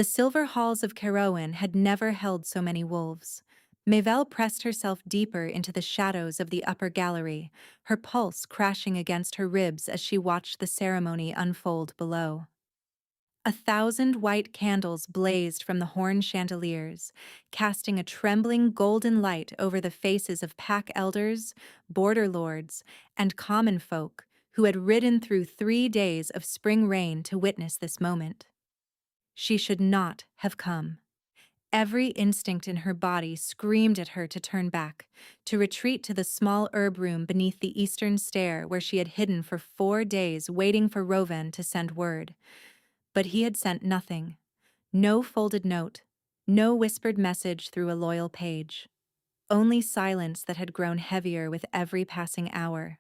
The silver halls of Carrowin had never held so many wolves. Mabel pressed herself deeper into the shadows of the upper gallery, her pulse crashing against her ribs as she watched the ceremony unfold below. 1,000 white candles blazed from the horn chandeliers, casting a trembling golden light over the faces of pack elders, border lords, and common folk who had ridden through 3 days of spring rain to witness this moment. She should not have come. Every instinct in her body screamed at her to turn back, to retreat to the small herb room beneath the eastern stair where she had hidden for 4 days waiting for Rovan to send word. But he had sent nothing. No folded note, no whispered message through a loyal page. Only silence that had grown heavier with every passing hour.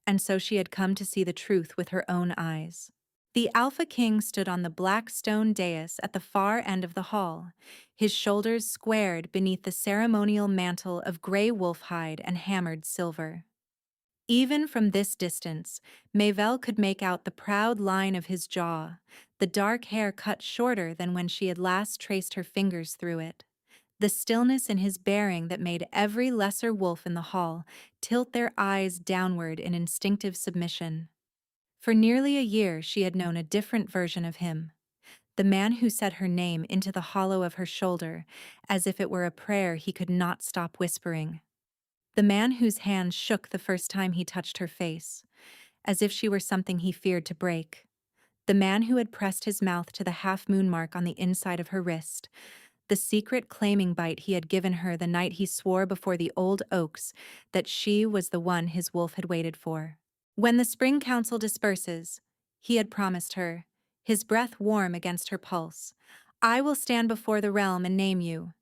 And so she had come to see the truth with her own eyes. The Alpha King stood on the black stone dais at the far end of the hall, his shoulders squared beneath the ceremonial mantle of gray wolf hide and hammered silver. Even from this distance, Mabel could make out the proud line of his jaw, the dark hair cut shorter than when she had last traced her fingers through it, the stillness in his bearing that made every lesser wolf in the hall tilt their eyes downward in instinctive submission. For nearly a year she had known a different version of him, the man who said her name into the hollow of her shoulder, as if it were a prayer he could not stop whispering. The man whose hand shook the first time he touched her face, as if she were something he feared to break. The man who had pressed his mouth to the half-moon mark on the inside of her wrist, the secret claiming bite he had given her the night he swore before the old oaks that she was the one his wolf had waited for. When the spring council disperses, he had promised her, his breath warm against her pulse, I will stand before the realm and name you.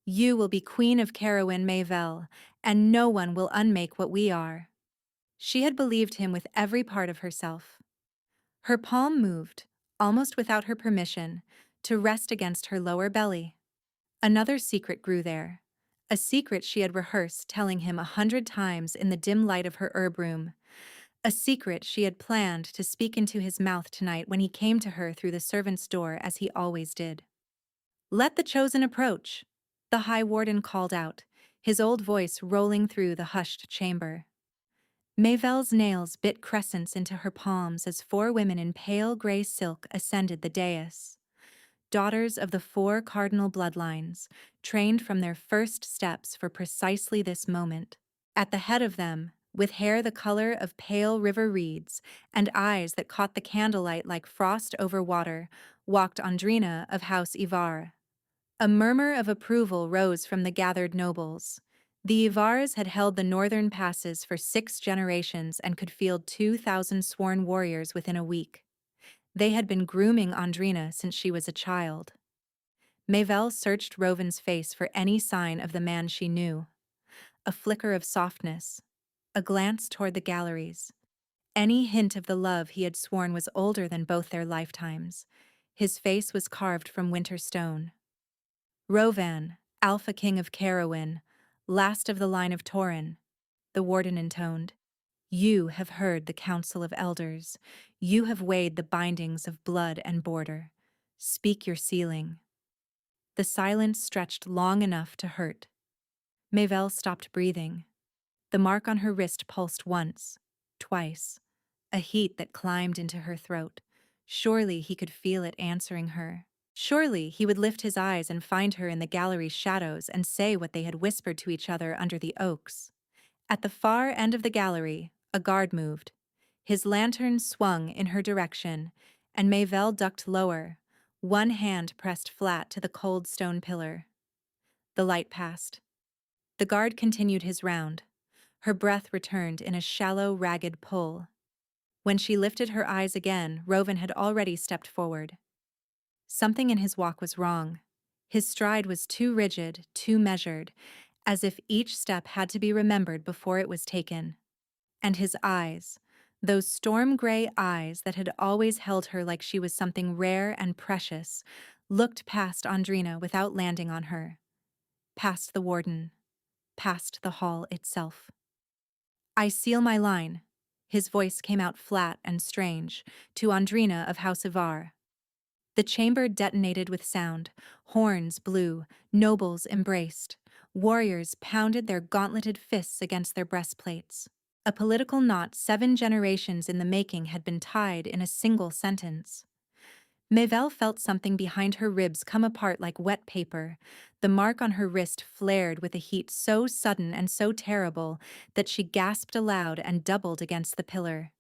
You will be Queen of Carrowin Mabel, and no one will unmake what we are. She had believed him with every part of herself. Her palm moved, almost without her permission, to rest against her lower belly. Another secret grew there, a secret she had rehearsed telling him 100 times in the dim light of her herb room, a secret she had planned to speak into his mouth tonight when he came to her through the servant's door as he always did. Let the chosen approach, the High Warden called out, his old voice rolling through the hushed chamber. Mabel's nails bit crescents into her palms as 4 women in pale gray silk ascended the dais. Daughters of the 4 cardinal bloodlines, trained from their first steps for precisely this moment. At the head of them, with hair the color of pale river reeds and eyes that caught the candlelight like frost over water, walked Andrina of House Ivar. A murmur of approval rose from the gathered nobles. The Ivars had held the northern passes for 6 generations and could field 2,000 sworn warriors within a week. They had been grooming Andrina since she was a child. Mabel searched Rovan's face for any sign of the man she knew. A flicker of softness, a glance toward the galleries. Any hint of the love he had sworn was older than both their lifetimes. His face was carved from winter stone. Rovan, Alpha King of Carrowin, last of the line of Tauren, the warden intoned. You have heard the council of elders. You have weighed the bindings of blood and border. Speak your sealing. The silence stretched long enough to hurt. Mabel stopped breathing. The mark on her wrist pulsed once, twice, a heat that climbed into her throat. Surely he could feel it answering her. Surely he would lift his eyes and find her in the gallery's shadows and say what they had whispered to each other under the oaks. At the far end of the gallery, a guard moved. His lantern swung in her direction, and Mabel ducked lower, one hand pressed flat to the cold stone pillar. The light passed. The guard continued his round. Her breath returned in a shallow, ragged pull. When she lifted her eyes again, Rovan had already stepped forward. Something in his walk was wrong. His stride was too rigid, too measured, as if each step had to be remembered before it was taken. And his eyes, those storm-gray eyes that had always held her like she was something rare and precious, looked past Andrina without landing on her. Past the warden. Past the hall itself. I seal my line. His voice came out flat and strange, to Andrina of House Ivar. The chamber detonated with sound. Horns blew, nobles embraced. Warriors pounded their gauntleted fists against their breastplates. A political knot 7 generations in the making had been tied in a single sentence. Mabel felt something behind her ribs come apart like wet paper. The mark on her wrist flared with a heat so sudden and so terrible that she gasped aloud and doubled against the pillar.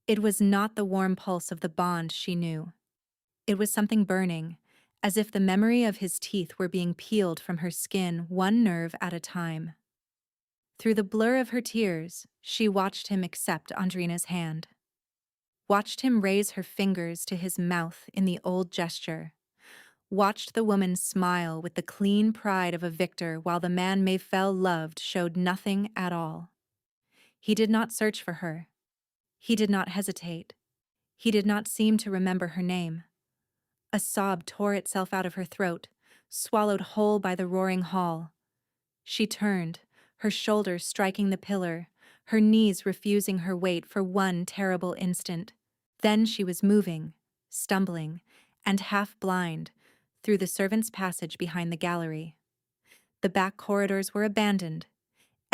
It was not the warm pulse of the bond she knew. It was something burning, as if the memory of his teeth were being peeled from her skin one nerve at a time. Through the blur of her tears, she watched him accept Andrina's hand. Watched him raise her fingers to his mouth in the old gesture. Watched the woman smile with the clean pride of a victor while the man Mayfell loved showed nothing at all. He did not search for her. He did not hesitate. He did not seem to remember her name. A sob tore itself out of her throat, swallowed whole by the roaring hall. She turned, her shoulders striking the pillar, her knees refusing her weight for one terrible instant. Then she was moving, stumbling, and half blind, through the servants' passage behind the gallery. The back corridors were abandoned.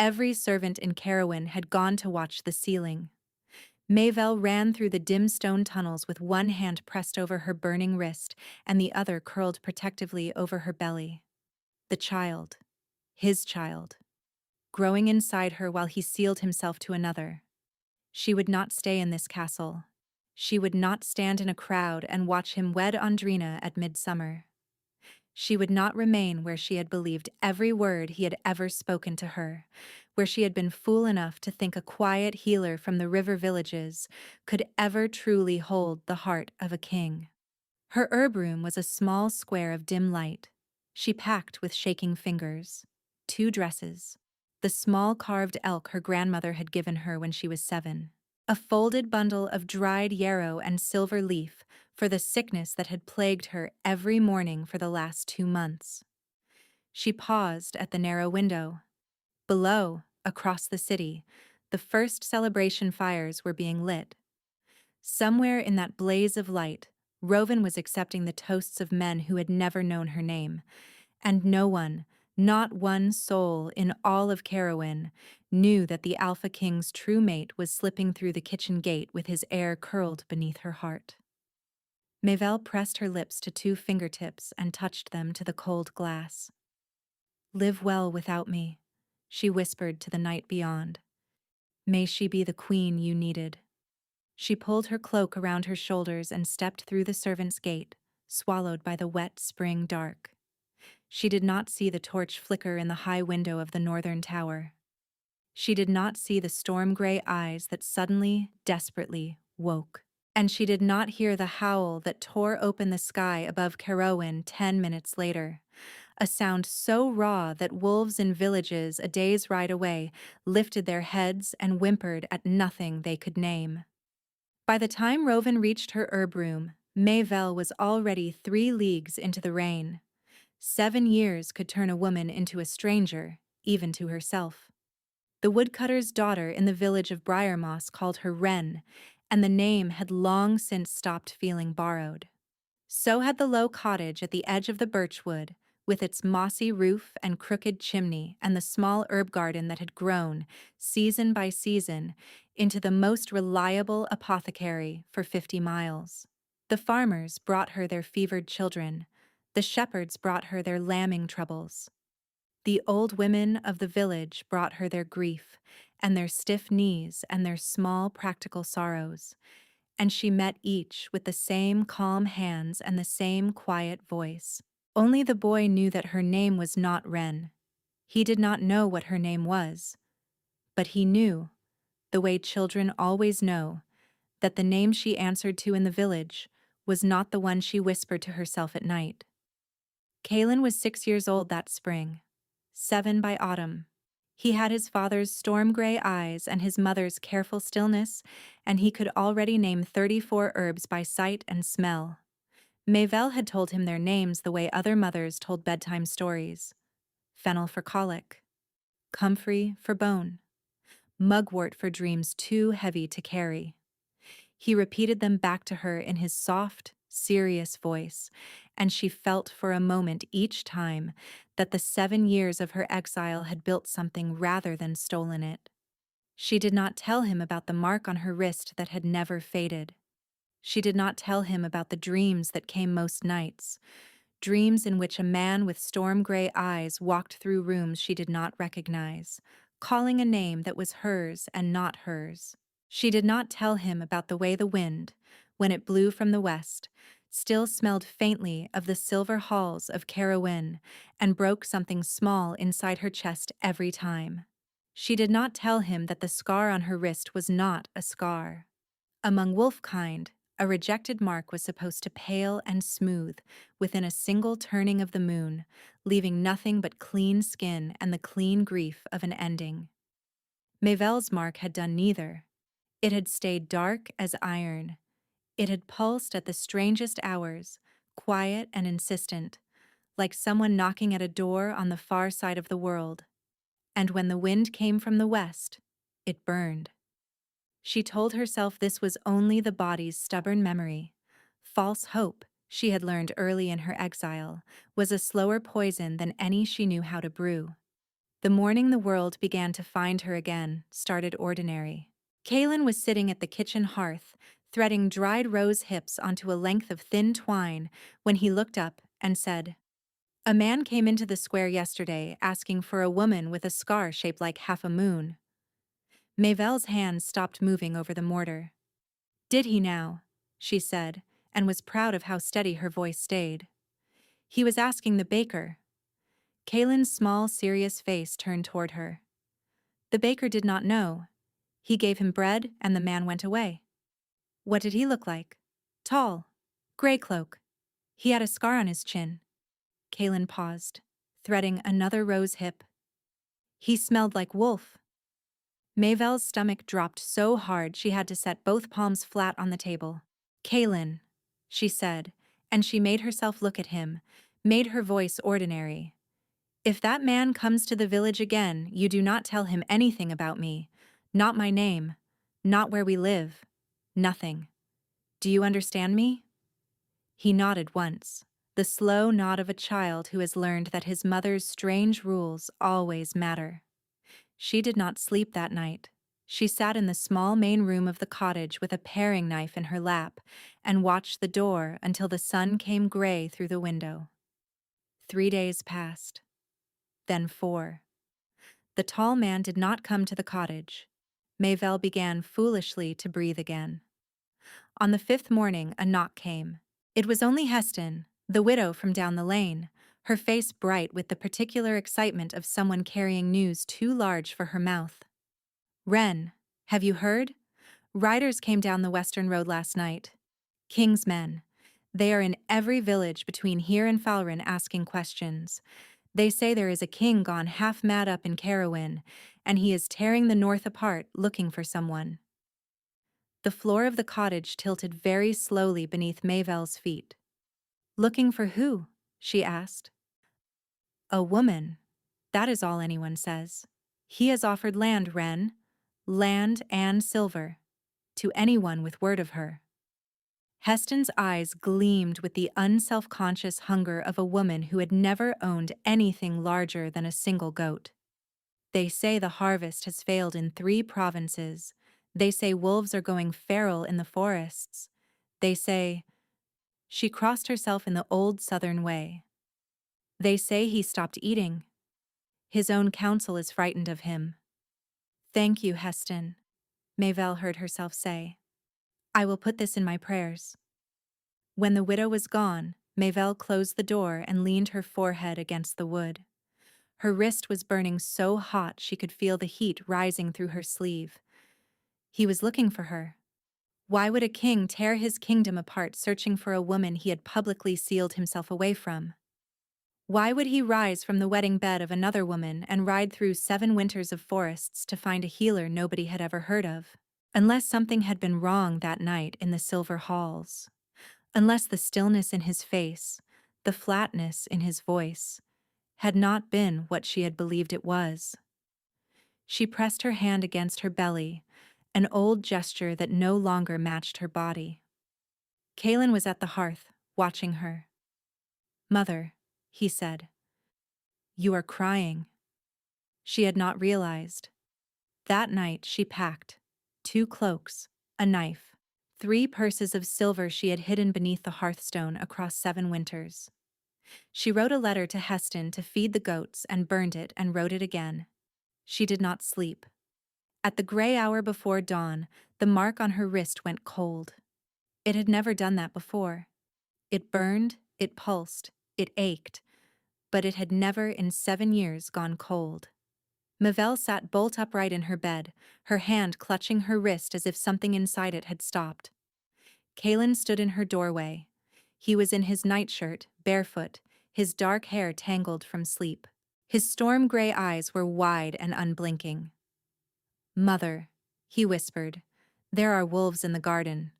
Every servant in Carrowin had gone to watch the ceiling. Mayvel ran through the dim stone tunnels with one hand pressed over her burning wrist and the other curled protectively over her belly. The child, his child, growing inside her while he sealed himself to another. She would not stay in this castle. She would not stand in a crowd and watch him wed Andrina at midsummer. She would not remain where she had believed every word he had ever spoken to her, where she had been fool enough to think a quiet healer from the river villages could ever truly hold the heart of a king. Her herb room was a small square of dim light. She packed with shaking fingers 2 dresses, the small carved elk her grandmother had given her when she was 7, a folded bundle of dried yarrow and silver leaf for the sickness that had plagued her every morning for the last 2 months. She paused at the narrow window. Below, across the city, the first celebration fires were being lit. Somewhere in that blaze of light, Rovin was accepting the toasts of men who had never known her name, and no one, not one soul in all of Carrowin, knew that the Alpha King's true mate was slipping through the kitchen gate with his hair curled beneath her heart. Mayvel pressed her lips to 2 fingertips and touched them to the cold glass. "Live well without me," she whispered to the night beyond. "May she be the queen you needed." She pulled her cloak around her shoulders and stepped through the servants' gate, swallowed by the wet spring dark. She did not see the torch flicker in the high window of the northern tower. She did not see the storm-gray eyes that suddenly, desperately, woke. And she did not hear the howl that tore open the sky above Carrowin 10 minutes later, a sound so raw that wolves in villages a day's ride away lifted their heads and whimpered at nothing they could name. By the time Rovin reached her herb room, Mayvel was already 3 leagues into the rain. 7 years could turn a woman into a stranger, even to herself. The woodcutter's daughter in the village of Briarmoss called her Wren, and the name had long since stopped feeling borrowed. So had the low cottage at the edge of the birchwood, with its mossy roof and crooked chimney and the small herb garden that had grown, season by season, into the most reliable apothecary for 50 miles. The farmers brought her their fevered children. The shepherds brought her their lambing troubles. The old women of the village brought her their grief, and their stiff knees and their small practical sorrows, and she met each with the same calm hands and the same quiet voice. Only the boy knew that her name was not Wren. He did not know what her name was, but he knew, the way children always know, that the name she answered to in the village was not the one she whispered to herself at night. Caelan was 6 years old that spring, 7 by autumn. He had his father's storm-gray eyes and his mother's careful stillness, and he could already name 34 herbs by sight and smell. Mayvel had told him their names the way other mothers told bedtime stories. Fennel for colic, comfrey for bone, mugwort for dreams too heavy to carry. He repeated them back to her in his soft, serious voice, and she felt for a moment each time that the 7 years of her exile had built something rather than stolen it. She did not tell him about the mark on her wrist that had never faded. She did not tell him about the dreams that came most nights, dreams in which a man with storm-gray eyes walked through rooms she did not recognize, calling a name that was hers and not hers. She did not tell him about the way the wind, when it blew from the west, still smelled faintly of the silver halls of Carrowin and broke something small inside her chest every time. She did not tell him that the scar on her wrist was not a scar. Among wolf-kind, a rejected mark was supposed to pale and smooth within a single turning of the moon, leaving nothing but clean skin and the clean grief of an ending. Mabel's mark had done neither. It had stayed dark as iron. It had pulsed at the strangest hours, quiet and insistent, like someone knocking at a door on the far side of the world. And when the wind came from the west, it burned. She told herself this was only the body's stubborn memory. False hope, she had learned early in her exile, was a slower poison than any she knew how to brew. The morning the world began to find her again started ordinary. Kaylin was sitting at the kitchen hearth, threading dried rose hips onto a length of thin twine, when he looked up and said, "A man came into the square yesterday asking for a woman with a scar shaped like half a moon." Mabel's hands stopped moving over the mortar. "Did he now?" she said, and was proud of how steady her voice stayed. "He was asking the baker." Kaylin's small, serious face turned toward her. "The baker did not know. He gave him bread and the man went away." "What did he look like?" "Tall. Gray cloak. He had a scar on his chin." Kaylin paused, threading another rose hip. "He smelled like wolf." Mabel's stomach dropped so hard she had to set both palms flat on the table. "Kaylin," she said, and she made herself look at him, made her voice ordinary. "If that man comes to the village again, you do not tell him anything about me. Not my name. Not where we live. Nothing. Do you understand me?" He nodded once, the slow nod of a child who has learned that his mother's strange rules always matter. She did not sleep that night. She sat in the small main room of the cottage with a paring knife in her lap and watched the door until the sun came gray through the window. 3 days passed. Then 4. The tall man did not come to the cottage. Mabel began foolishly to breathe again. On the 5th morning, a knock came. It was only Heston, the widow from down the lane, her face bright with the particular excitement of someone carrying news too large for her mouth. "Wren, have you heard? Riders came down the western road last night. King's men. They are in every village between here and Falrin asking questions. They say there is a king gone half mad up in Carrowin, and he is tearing the north apart looking for someone." The floor of the cottage tilted very slowly beneath Mabel's feet. "Looking for who?" she asked. "A woman. That is all anyone says. He has offered land, Wren. Land and silver. To anyone with word of her." Heston's eyes gleamed with the unself-conscious hunger of a woman who had never owned anything larger than a single goat. "They say the harvest has failed in 3 provinces. They say wolves are going feral in the forests. They say—" She crossed herself in the old southern way. "They say he stopped eating. His own council is frightened of him." "Thank you, Heston," Mabel heard herself say. "I will put this in my prayers." When the widow was gone, Mabel closed the door and leaned her forehead against the wood. Her wrist was burning so hot she could feel the heat rising through her sleeve. He was looking for her. Why would a king tear his kingdom apart searching for a woman he had publicly sealed himself away from? Why would he rise from the wedding bed of another woman and ride through 7 winters of forests to find a healer nobody had ever heard of? Unless something had been wrong that night in the silver halls. Unless the stillness in his face, the flatness in his voice, had not been what she had believed it was. She pressed her hand against her belly, an old gesture that no longer matched her body. Kaelin was at the hearth, watching her. "Mother," he said, "you are crying." She had not realized. That night she packed 2 cloaks, a knife, 3 purses of silver she had hidden beneath the hearthstone across 7 winters. She wrote a letter to Heston to feed the goats and burned it and wrote it again. She did not sleep. At the gray hour before dawn, the mark on her wrist went cold. It had never done that before. It burned, it pulsed, it ached, but it had never in 7 years gone cold. Mavelle sat bolt upright in her bed, her hand clutching her wrist as if something inside it had stopped. Kaelin stood in her doorway. He was in his nightshirt, barefoot, his dark hair tangled from sleep. His storm-gray eyes were wide and unblinking. "Mother," he whispered, "there are wolves in the garden."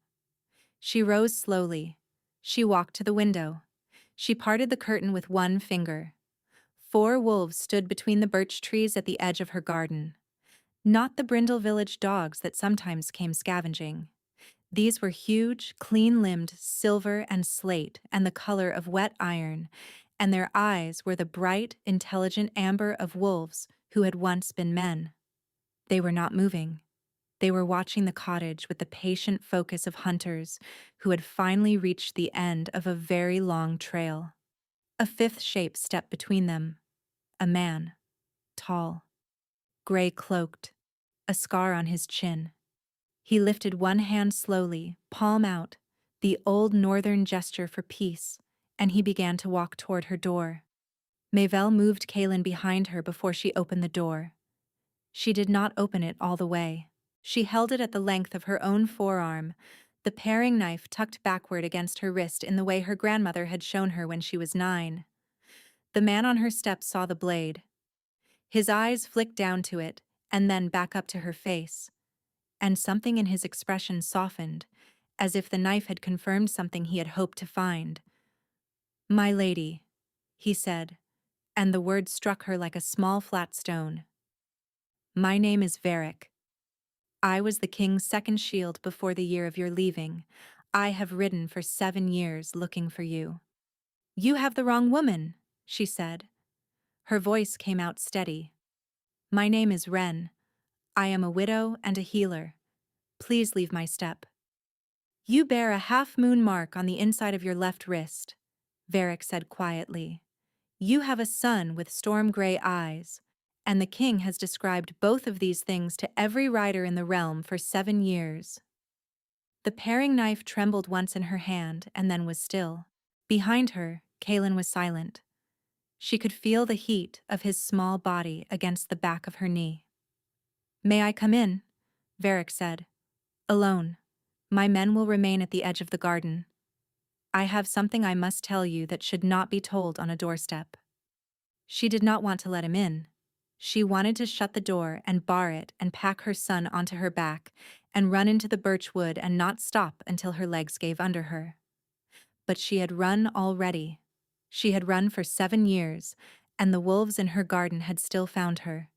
She rose slowly. She walked to the window. She parted the curtain with one finger. 4 wolves stood between the birch trees at the edge of her garden. Not the Brindle Village dogs that sometimes came scavenging. These were huge, clean-limbed, silver and slate and the color of wet iron, and their eyes were the bright, intelligent amber of wolves who had once been men. They were not moving. They were watching the cottage with the patient focus of hunters who had finally reached the end of a very long trail. A 5th shape stepped between them. A man. Tall. Gray-cloaked. A scar on his chin. He lifted one hand slowly, palm out, the old northern gesture for peace, and he began to walk toward her door. Mavelle moved Kaelin behind her before she opened the door. She did not open it all the way. She held it at the length of her own forearm, the paring knife tucked backward against her wrist in the way her grandmother had shown her when she was 9. The man on her step saw the blade. His eyes flicked down to it, and then back up to her face. And something in his expression softened, as if the knife had confirmed something he had hoped to find. "My lady," he said, and the word struck her like a small flat stone. "My name is Varric. I was the king's 2nd shield before the year of your leaving. I have ridden for 7 years looking for you." "You have the wrong woman," she said. Her voice came out steady. "My name is Wren. I am a widow and a healer. Please leave my step." "You bear a half-moon mark on the inside of your left wrist," Varric said quietly. "You have a son with storm-gray eyes, and the king has described both of these things to every rider in the realm for 7 years. The paring knife trembled once in her hand and then was still. Behind her, Kaelin was silent. She could feel the heat of his small body against the back of her knee. "May I come in?" Varric said. "Alone. My men will remain at the edge of the garden. I have something I must tell you that should not be told on a doorstep." She did not want to let him in. She wanted to shut the door and bar it and pack her son onto her back and run into the birch wood and not stop until her legs gave under her. But she had run already. She had run for 7 years, and the wolves in her garden had still found her.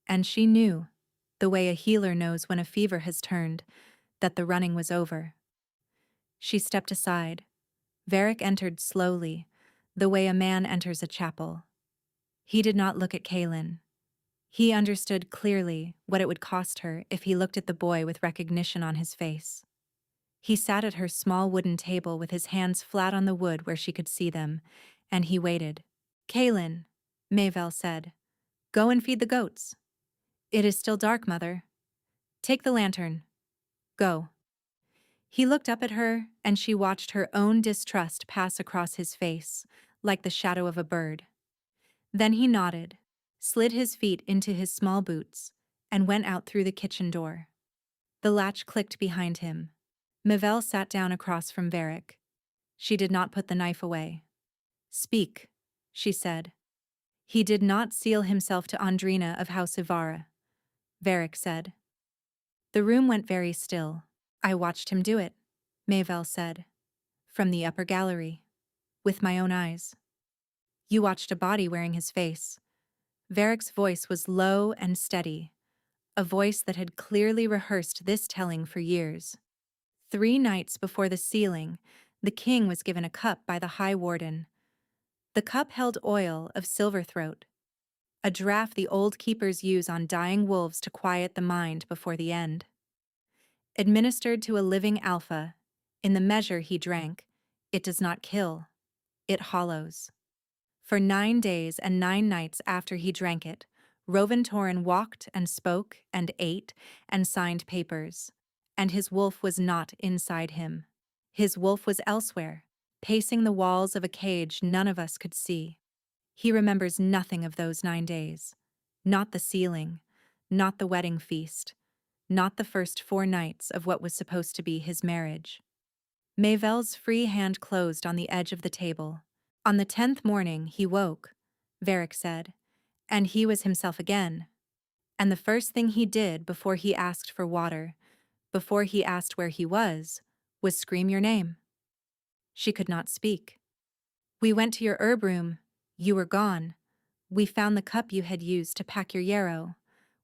And she knew, the way a healer knows when a fever has turned, that the running was over. She stepped aside. Varric entered slowly, the way a man enters a chapel. He did not look at Kaelin. He understood clearly what it would cost her if he looked at the boy with recognition on his face. He sat at her small wooden table with his hands flat on the wood where she could see them, and he waited. "Kaelin," Mavelle said, "go and feed the goats." "It is still dark, mother." "Take the lantern. Go." He looked up at her, and she watched her own distrust pass across his face, like the shadow of a bird. Then he nodded, slid his feet into his small boots, and went out through the kitchen door. The latch clicked behind him. Mavelle sat down across from Varric. She did not put the knife away. "Speak," she said. "He did not seal himself to Andrina of House Ivara," Varric said. The room went very still. "I watched him do it," Mavelle said. "From the upper gallery. With my own eyes." "You watched a body wearing his face." Varric's voice was low and steady, a voice that had clearly rehearsed this telling for years. 3 nights before the sealing, the king was given a cup by the High Warden. The cup held oil of silverthroat, a draught the old keepers use on dying wolves to quiet the mind before the end. Administered to a living alpha, in the measure he drank, it does not kill, it hollows. For 9 days and 9 nights after he drank it, Rovintorin walked and spoke and ate and signed papers, and his wolf was not inside him. His wolf was elsewhere, pacing the walls of a cage none of us could see. He remembers nothing of those 9 days. Not the sealing, not the wedding feast, not the first 4 nights of what was supposed to be his marriage. Mayvel's free hand closed on the edge of the table. On the 10th morning he woke, Varric said, and he was himself again. And the first thing he did before he asked for water, before he asked where he was scream your name. She could not speak. We went to your herb room. You were gone. We found the cup you had used to pack your yarrow.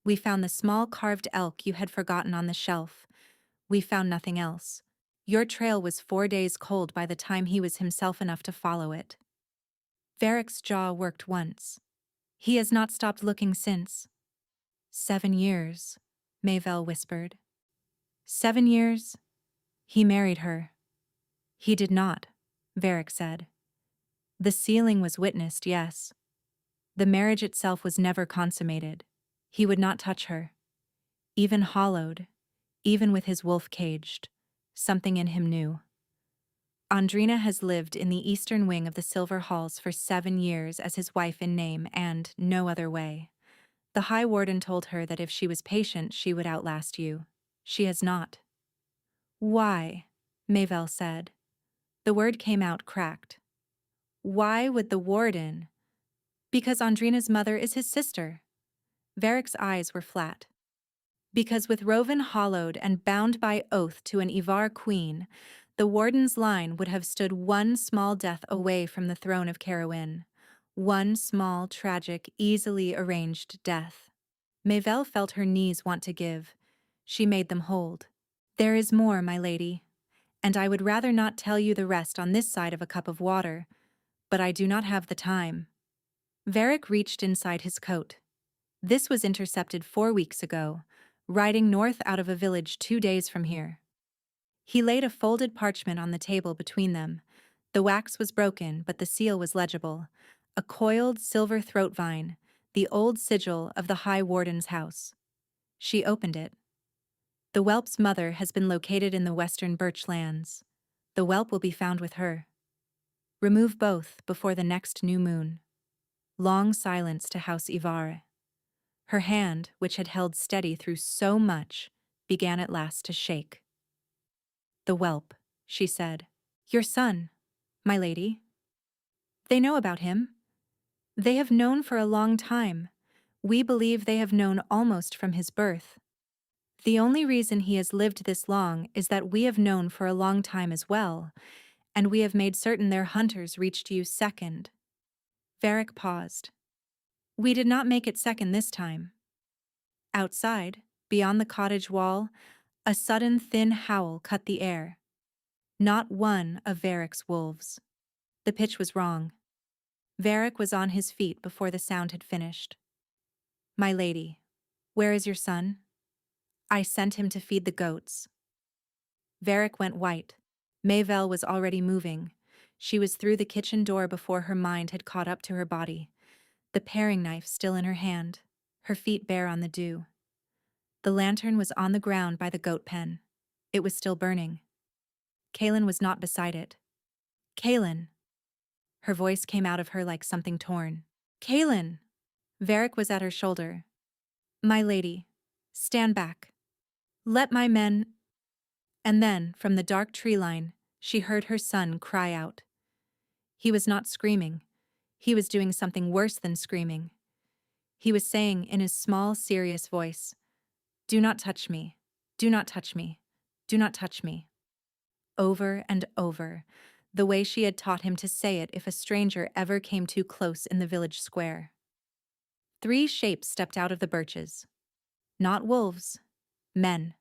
We found the small carved elk you had forgotten on the shelf. We found nothing else. Your trail was 4 days cold by the time he was himself enough to follow it. Varric's jaw worked once. He has not stopped looking since. 7 years, Mayvel whispered. 7 years? He married her. He did not, Varric said. The sealing was witnessed, yes. The marriage itself was never consummated. He would not touch her. Even hollowed, even with his wolf caged, something in him knew. Andrina has lived in the eastern wing of the Silver Halls for 7 years as his wife in name and no other way. The High Warden told her that if she was patient, she would outlast you. She has not. Why? Mayvel said. The word came out cracked. Why would the Warden? Because Andrina's mother is his sister. Varric's eyes were flat. Because with Rovin hollowed and bound by oath to an Ivar queen, the Warden's line would have stood one small death away from the throne of Carrowin. One small, tragic, easily arranged death. Mayvel felt her knees want to give. She made them hold. There is more, my lady, and I would rather not tell you the rest on this side of a cup of water, but I do not have the time. Varric reached inside his coat. This was intercepted 4 weeks ago, riding north out of a village 2 days from here. He laid a folded parchment on the table between them. The wax was broken, but the seal was legible. A coiled silver throat vine, the old sigil of the High Warden's house. She opened it. The whelp's mother has been located in the western birch lands. The whelp will be found with her. Remove both before the next new moon. Long silence to House Ivar. Her hand, which had held steady through so much, began at last to shake. The whelp, she said. Your son, my lady. They know about him. They have known for a long time. We believe they have known almost from his birth. The only reason he has lived this long is that we have known for a long time as well, and we have made certain their hunters reached you second. Varric paused. We did not make it second this time. Outside, beyond the cottage wall, a sudden thin howl cut the air. Not one of Varric's wolves. The pitch was wrong. Varric was on his feet before the sound had finished. My lady, where is your son? I sent him to feed the goats. Varric went white. Mayvel was already moving. She was through the kitchen door before her mind had caught up to her body, the paring knife still in her hand, her feet bare on the dew. The lantern was on the ground by the goat pen. It was still burning. Kaelin was not beside it. Kaelin. Her voice came out of her like something torn. Kaelin! Varric was at her shoulder. My lady, stand back. Let my men... And then, from the dark tree line, she heard her son cry out. He was not screaming. He was doing something worse than screaming. He was saying in his small, serious voice, Do not touch me. Do not touch me. Do not touch me. Over and over, the way she had taught him to say it if a stranger ever came too close in the village square. 3 shapes stepped out of the birches. Not wolves. Men.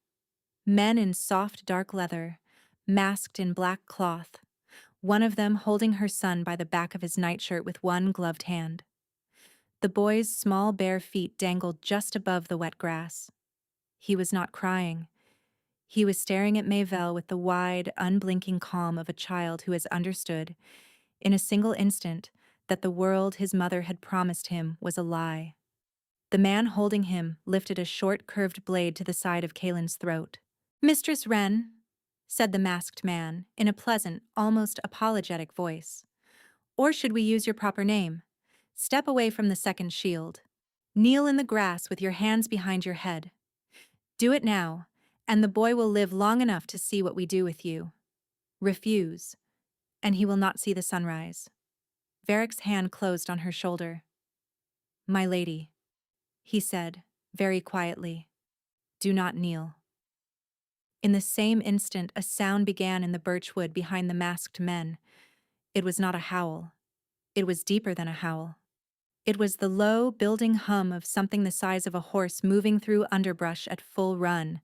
Men in soft, dark leather, masked in black cloth, one of them holding her son by the back of his nightshirt with one gloved hand. The boy's small bare feet dangled just above the wet grass. He was not crying. He was staring at Mayvel with the wide, unblinking calm of a child who has understood, in a single instant, that the world his mother had promised him was a lie. The man holding him lifted a short, curved blade to the side of Kaelin's throat. "Mistress Wren," said the masked man, in a pleasant, almost apologetic voice. "Or should we use your proper name? Step away from the second shield. Kneel in the grass with your hands behind your head. Do it now, and the boy will live long enough to see what we do with you. Refuse, and he will not see the sunrise." Varric's hand closed on her shoulder. "My lady," he said, very quietly, "do not kneel." In the same instant, a sound began in the birchwood behind the masked men. It was not a howl. It was deeper than a howl. It was the low, building hum of something the size of a horse moving through underbrush at full run,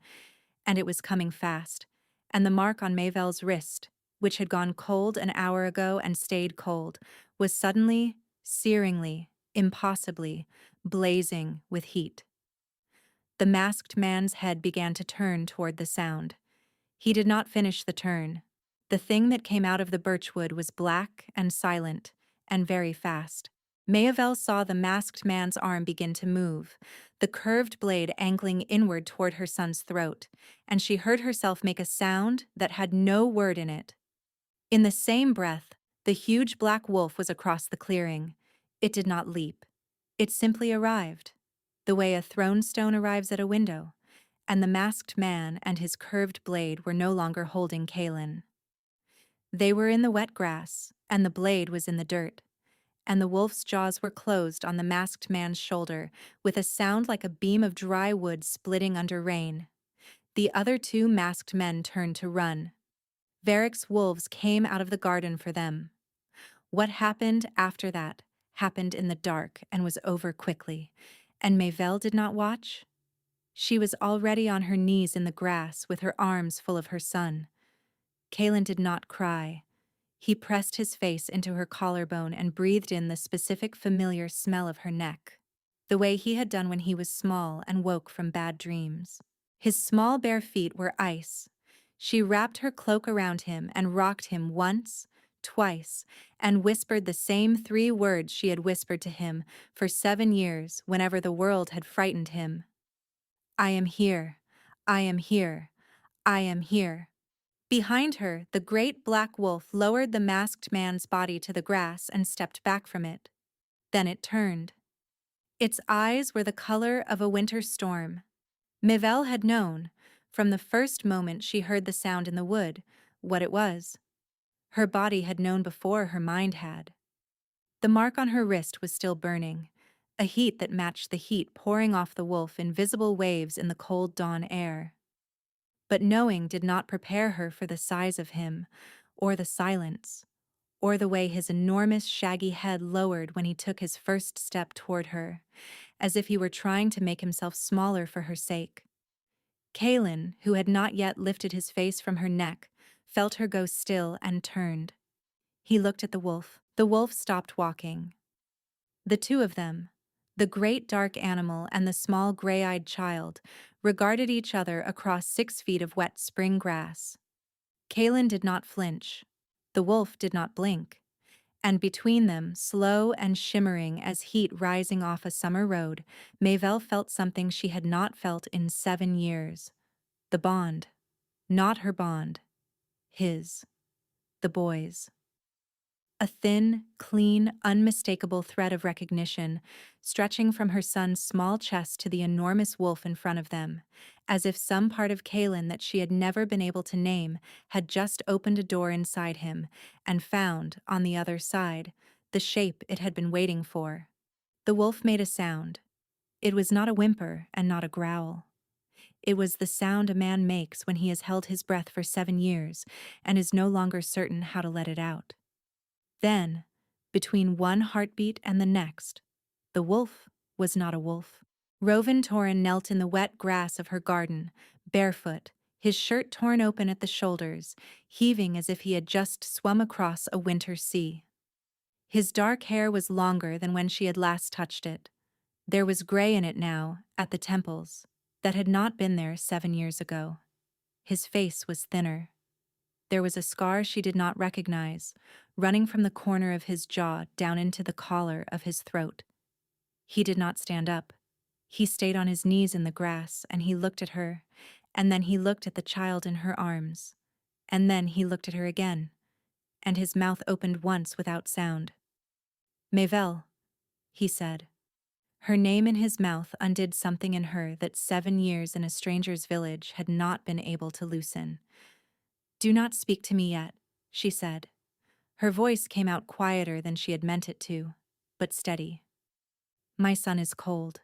and it was coming fast, and the mark on Mayvel's wrist, which had gone cold an hour ago and stayed cold, was suddenly, searingly, impossibly, blazing with heat. The masked man's head began to turn toward the sound. He did not finish the turn. The thing that came out of the birchwood was black and silent, and very fast. Mayvel saw the masked man's arm begin to move, the curved blade angling inward toward her son's throat, and she heard herself make a sound that had no word in it. In the same breath, the huge black wolf was across the clearing. It did not leap. It simply arrived, the way a thrown stone arrives at a window, and the masked man and his curved blade were no longer holding Kaelin. They were in the wet grass, and the blade was in the dirt, and the wolf's jaws were closed on the masked man's shoulder, with a sound like a beam of dry wood splitting under rain. The other two masked men turned to run. Varric's wolves came out of the garden for them. What happened after that happened in the dark and was over quickly, and Mayvel did not watch. She was already on her knees in the grass with her arms full of her son. Kaelin did not cry. He pressed his face into her collarbone and breathed in the specific familiar smell of her neck, the way he had done when he was small and woke from bad dreams. His small bare feet were ice. She wrapped her cloak around him and rocked him once, twice, and whispered the same 3 words she had whispered to him for 7 years whenever the world had frightened him. "I am here. I am here. I am here." Behind her, the great black wolf lowered the masked man's body to the grass and stepped back from it. Then it turned. Its eyes were the color of a winter storm. Mayvel had known, from the first moment she heard the sound in the wood, what it was. Her body had known before her mind had. The mark on her wrist was still burning, a heat that matched the heat pouring off the wolf in visible waves in the cold dawn air. But knowing did not prepare her for the size of him, or the silence, or the way his enormous shaggy head lowered when he took his first step toward her, as if he were trying to make himself smaller for her sake. Kaelin, who had not yet lifted his face from her neck, felt her go still and turned. He looked at the wolf. The wolf stopped walking. The two of them, the great dark animal and the small gray-eyed child, regarded each other across 6 feet of wet spring grass. Kaelin did not flinch. The wolf did not blink. And between them, slow and shimmering as heat rising off a summer road, Mayvel felt something she had not felt in 7 years. The bond. Not her bond. His. The boy's. A thin, clean, unmistakable thread of recognition, stretching from her son's small chest to the enormous wolf in front of them, as if some part of Kaelin that she had never been able to name had just opened a door inside him and found, on the other side, the shape it had been waiting for. The wolf made a sound. It was not a whimper and not a growl. It was the sound a man makes when he has held his breath for 7 years and is no longer certain how to let it out. Then, between one heartbeat and the next, the wolf was not a wolf. Rovin Torin knelt in the wet grass of her garden, barefoot, his shirt torn open at the shoulders, heaving as if he had just swum across a winter sea. His dark hair was longer than when she had last touched it. There was gray in it now, at the temples, that had not been there 7 years ago. His face was thinner. There was a scar she did not recognize, running from the corner of his jaw down into the collar of his throat. He did not stand up. He stayed on his knees in the grass, and he looked at her, and then he looked at the child in her arms, and then he looked at her again, and his mouth opened once without sound. Mabel, he said. Her name in his mouth undid something in her that 7 years in a stranger's village had not been able to loosen. Do not speak to me yet, she said. Her voice came out quieter than she had meant it to, but steady. My son is cold.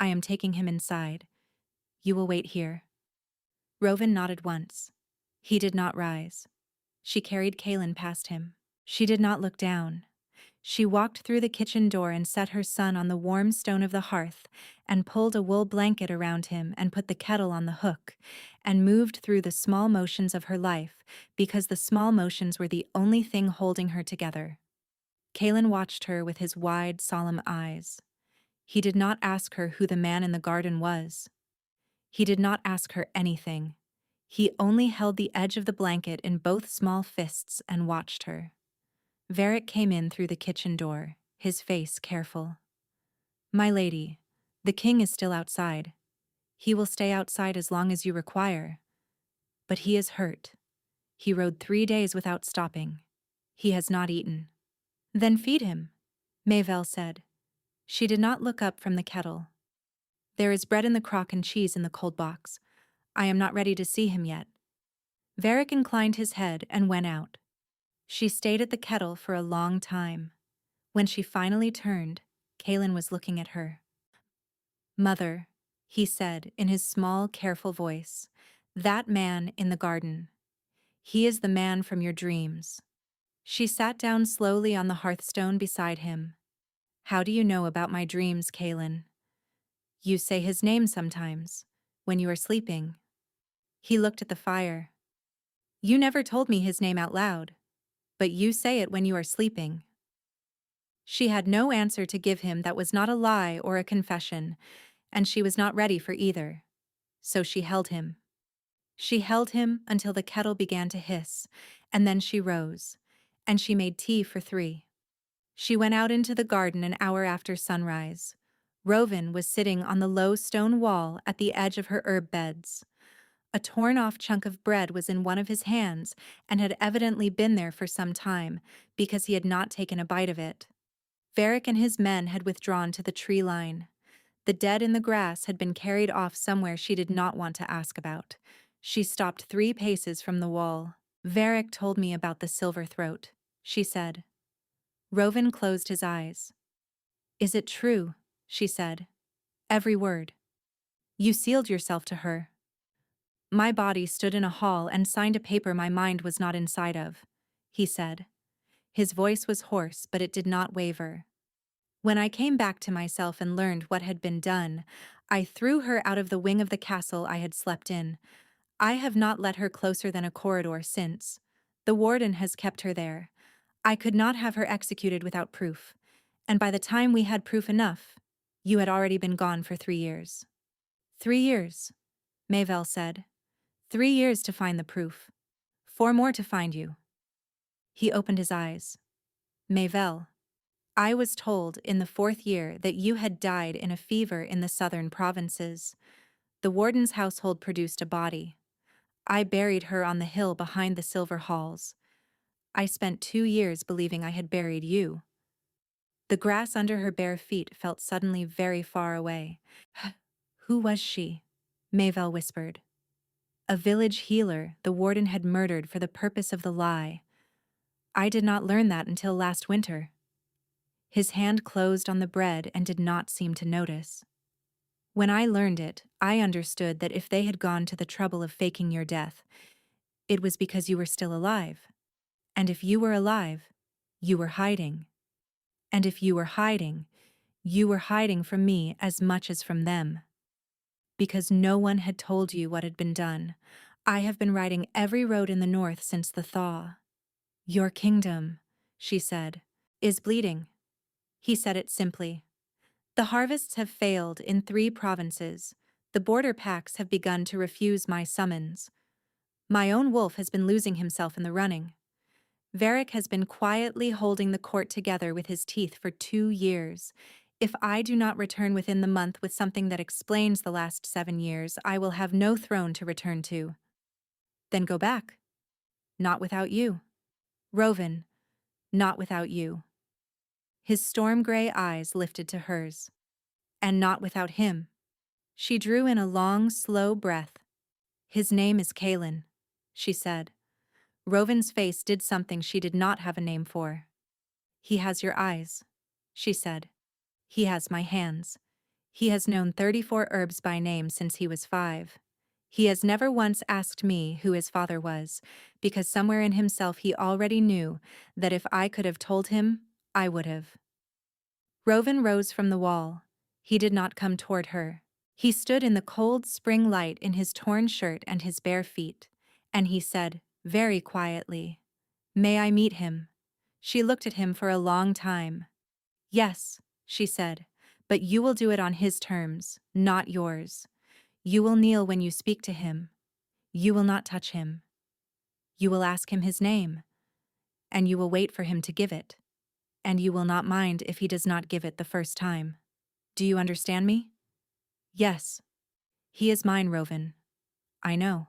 I am taking him inside. You will wait here. Rovin nodded once. He did not rise. She carried Kaelin past him. She did not look down. She walked through the kitchen door and set her son on the warm stone of the hearth, and pulled a wool blanket around him and put the kettle on the hook, and moved through the small motions of her life, because the small motions were the only thing holding her together. Kaelin watched her with his wide, solemn eyes. He did not ask her who the man in the garden was. He did not ask her anything. He only held the edge of the blanket in both small fists and watched her. Varric came in through the kitchen door, his face careful. My lady, the king is still outside. He will stay outside as long as you require. But he is hurt. He rode 3 days without stopping. He has not eaten. Then feed him, Mabel said. She did not look up from the kettle. There is bread in the crock and cheese in the cold box. I am not ready to see him yet. Varric inclined his head and went out. She stayed at the kettle for a long time. When she finally turned, Kaelin was looking at her. Mother, he said in his small, careful voice, that man in the garden. He is the man from your dreams. She sat down slowly on the hearthstone beside him. How do you know about my dreams, Kaelin? You say his name sometimes, when you are sleeping. He looked at the fire. You never told me his name out loud, but you say it when you are sleeping. She had no answer to give him that was not a lie or a confession, and she was not ready for either. So she held him. She held him until the kettle began to hiss, and then she rose, and she made tea for 3. She went out into the garden an hour after sunrise. Rovin was sitting on the low stone wall at the edge of her herb beds. A torn-off chunk of bread was in one of his hands and had evidently been there for some time, because he had not taken a bite of it. Varric and his men had withdrawn to the tree line. The dead in the grass had been carried off somewhere she did not want to ask about. She stopped 3 paces from the wall. Varric told me about the silver throat, she said. Rovin closed his eyes. Is it true? She said. Every word. You sealed yourself to her. My body stood in a hall and signed a paper my mind was not inside of, he said. His voice was hoarse, but it did not waver. When I came back to myself and learned what had been done, I threw her out of the wing of the castle I had slept in. I have not let her closer than a corridor since. The warden has kept her there. I could not have her executed without proof, and by the time we had proof enough, you had already been gone for 3 years. 3 years, Mabel said. 3 years to find the proof. 4 more to find you. He opened his eyes. Mabel, I was told in the 4th year that you had died in a fever in the southern provinces. The warden's household produced a body. I buried her on the hill behind the silver halls. I spent 2 years believing I had buried you. The grass under her bare feet felt suddenly very far away. Who was she? Mabel whispered. A village healer the warden had murdered for the purpose of the lie. I did not learn that until last winter. His hand closed on the bread and did not seem to notice. When I learned it, I understood that if they had gone to the trouble of faking your death, it was because you were still alive. And if you were alive, you were hiding. And if you were hiding from me as much as from them. Because no one had told you what had been done, I have been riding every road in the north since the thaw. Your kingdom, she said, is bleeding. He said it simply. The harvests have failed in 3 provinces. The border packs have begun to refuse my summons. My own wolf has been losing himself in the running. Varric has been quietly holding the court together with his teeth for 2 years. If I do not return within the month with something that explains the last 7 years, I will have no throne to return to. Then go back. Not without you. Rovan, not without you. His storm-gray eyes lifted to hers. And not without him. She drew in a long, slow breath. His name is Kalen, she said. Rovan's face did something she did not have a name for. He has your eyes, she said. He has my hands. He has known 34 herbs by name since he was 5. He has never once asked me who his father was, because somewhere in himself he already knew that if I could have told him, I would have. Rovan rose from the wall. He did not come toward her. He stood in the cold spring light in his torn shirt and his bare feet, and he said, very quietly, "May I meet him?" She looked at him for a long time. "Yes," she said, "but you will do it on his terms, not yours. You will kneel when you speak to him. You will not touch him. You will ask him his name, and you will wait for him to give it, and you will not mind if he does not give it the first time. Do you understand me?" "Yes. He is mine, Rovan. I know.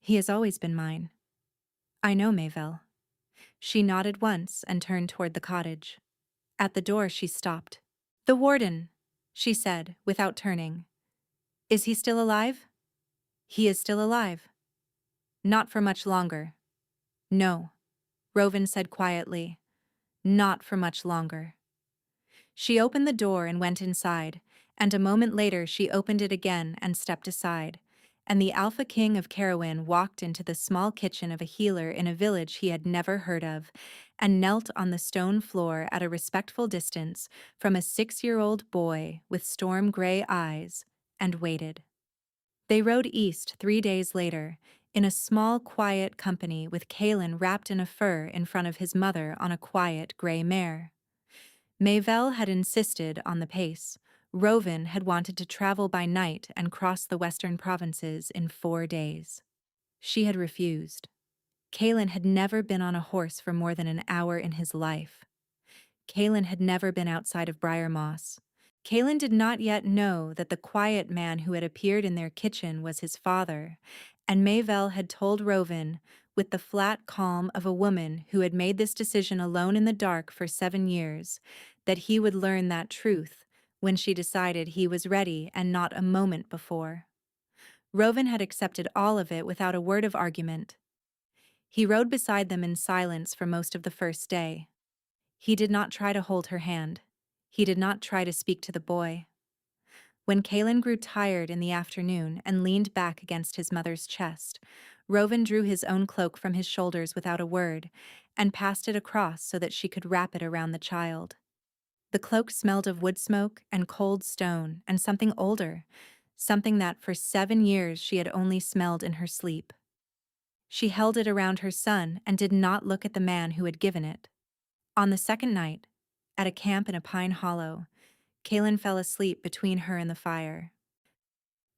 He has always been mine. I know, Mayvel." She nodded once and turned toward the cottage. At the door she stopped. "The warden," she said, without turning. "Is he still alive?" "He is still alive." "Not for much longer." "No," Rovan said quietly. "Not for much longer." She opened the door and went inside, and a moment later she opened it again and stepped aside, and the Alpha King of Carrowin walked into the small kitchen of a healer in a village he had never heard of, and knelt on the stone floor at a respectful distance from a 6-year-old boy with storm-gray eyes, and waited. They rode east 3 days later, in a small, quiet company with Kalen wrapped in a fur in front of his mother on a quiet gray mare. Mayvel had insisted on the pace. Rovan had wanted to travel by night and cross the western provinces in 4 days. She had refused. Kalen had never been on a horse for more than an hour in his life. Kalen had never been outside of Briar Moss. Kalen did not yet know that the quiet man who had appeared in their kitchen was his father, and Mayvel had told Rovan, with the flat calm of a woman who had made this decision alone in the dark for 7 years, that he would learn that truth when she decided he was ready and not a moment before. Rovan had accepted all of it without a word of argument. He rode beside them in silence for most of the first day. He did not try to hold her hand. He did not try to speak to the boy. When Kalen grew tired in the afternoon and leaned back against his mother's chest, Rovan drew his own cloak from his shoulders without a word and passed it across so that she could wrap it around the child. The cloak smelled of wood smoke and cold stone and something older, something that for 7 years she had only smelled in her sleep. She held it around her son and did not look at the man who had given it. On the second night, at a camp in a pine hollow, Kalen fell asleep between her and the fire.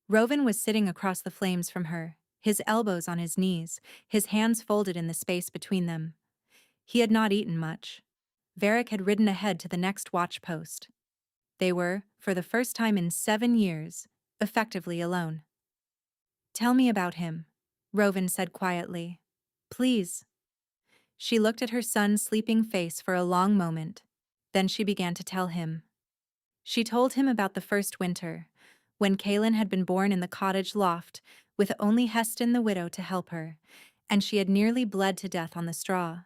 Rovan was sitting across the flames from her, his elbows on his knees, his hands folded in the space between them. He had not eaten much. Varric had ridden ahead to the next watch post. They were, for the first time in 7 years, effectively alone. "Tell me about him," Rovan said quietly. "Please." She looked at her son's sleeping face for a long moment. Then she began to tell him. She told him about the first winter, when Kalen had been born in the cottage loft, with only Heston the widow to help her, and she had nearly bled to death on the straw.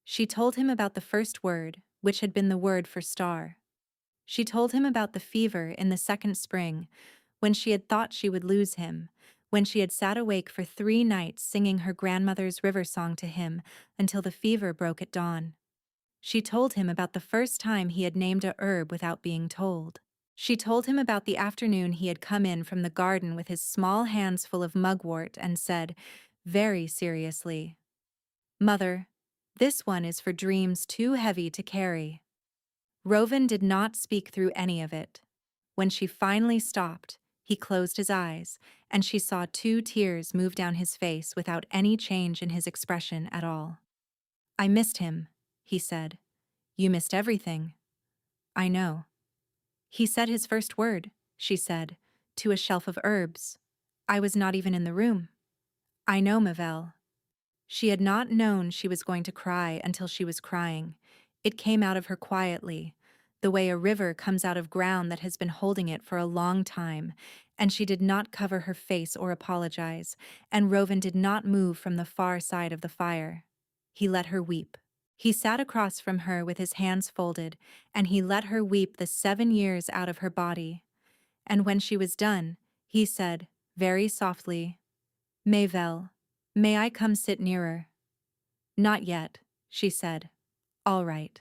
She told him about the first word, which had been the word for star. She told him about the fever in the second spring, when she had thought she would lose him, when she had sat awake for 3 nights singing her grandmother's river song to him until the fever broke at dawn. She told him about the first time he had named a herb without being told. She told him about the afternoon he had come in from the garden with his small hands full of mugwort and said, very seriously, "Mother, this one is for dreams too heavy to carry." Rowan did not speak through any of it. When she finally stopped, he closed his eyes, and she saw 2 tears move down his face without any change in his expression at all. "I missed him," he said. "You missed everything." "I know." "He said his first word," she said, "to a shelf of herbs. I was not even in the room." "I know, Mavelle." She had not known she was going to cry until she was crying. It came out of her quietly, the way a river comes out of ground that has been holding it for a long time, and she did not cover her face or apologize, and Rowan did not move from the far side of the fire. He let her weep. He sat across from her with his hands folded, and he let her weep the 7 years out of her body. And when she was done, he said, very softly, "Mavelle, may I come sit nearer?" "Not yet," she said. "All right."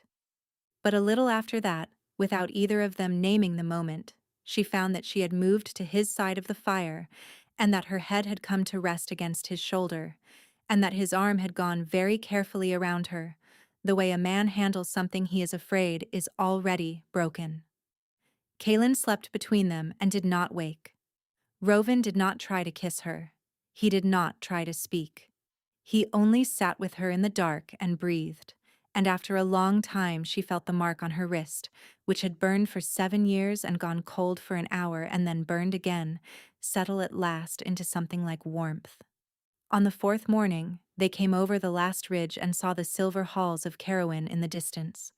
But a little after that, without either of them naming the moment, she found that she had moved to his side of the fire, and that her head had come to rest against his shoulder, and that his arm had gone very carefully around her, the way a man handles something he is afraid is already broken. Kaelin slept between them and did not wake. Rowan did not try to kiss her. He did not try to speak. He only sat with her in the dark and breathed, and after a long time she felt the mark on her wrist, which had burned for 7 years and gone cold for an hour and then burned again, settle at last into something like warmth. On the 4th morning, they came over the last ridge and saw the silver halls of Carrowin in the distance.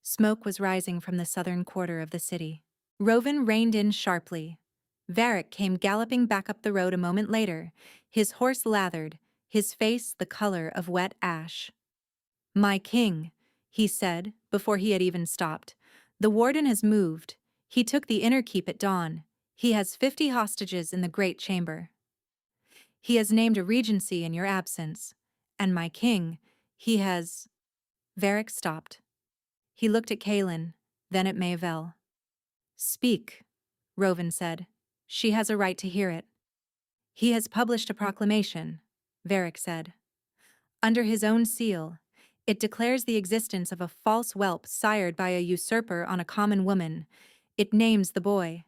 Smoke was rising from the southern quarter of the city. Rowan reined in sharply. Varric came galloping back up the road a moment later, his horse lathered, his face the color of wet ash. "My king," he said, before he had even stopped. "The warden has moved. He took the inner keep at dawn. He has 50 hostages in the great chamber. He has named a regency in your absence. And my king, he has—" Varric stopped. He looked at Kaelin, then at Mavelle. "Speak," Rowan said. "She has a right to hear it." "He has published a proclamation," Varric said. "Under his own seal. It declares the existence of a false whelp sired by a usurper on a common woman. It names the boy.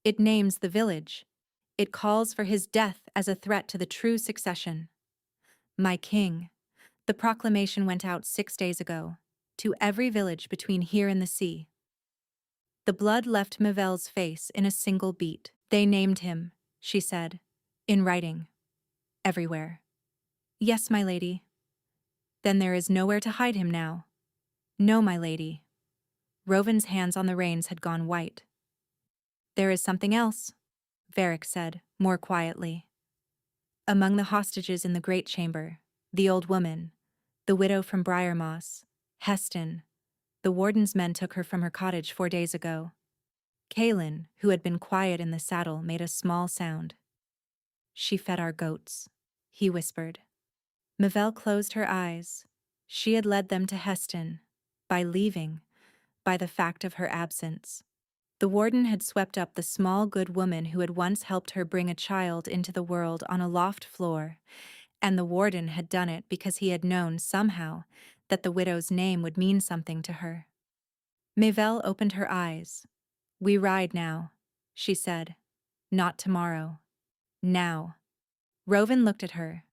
It names the village. It calls for his death as a threat to the true succession. My king, the proclamation went out 6 days ago, to every village between here and the sea." The blood left Mavelle's face in a single beat. "They named him," she said, "in writing. Everywhere." "Yes, my lady." "Then there is nowhere to hide him now." "No, my lady." Rowan's hands on the reins had gone white. "There is something else," Varric said, more quietly. "Among the hostages in the great chamber, the old woman, the widow from Briarmoss, Heston. The warden's men took her from her cottage 4 days ago." Kaelin, who had been quiet in the saddle, made a small sound. "She fed our goats," he whispered. Mavelle closed her eyes. She had led them to Heston, by leaving, by the fact of her absence. The warden had swept up the small good woman who had once helped her bring a child into the world on a loft floor, and the warden had done it because he had known, somehow, that the widow's name would mean something to her. Mavelle opened her eyes. "We ride now," she said. "Not tomorrow. Now." Rowan looked at her.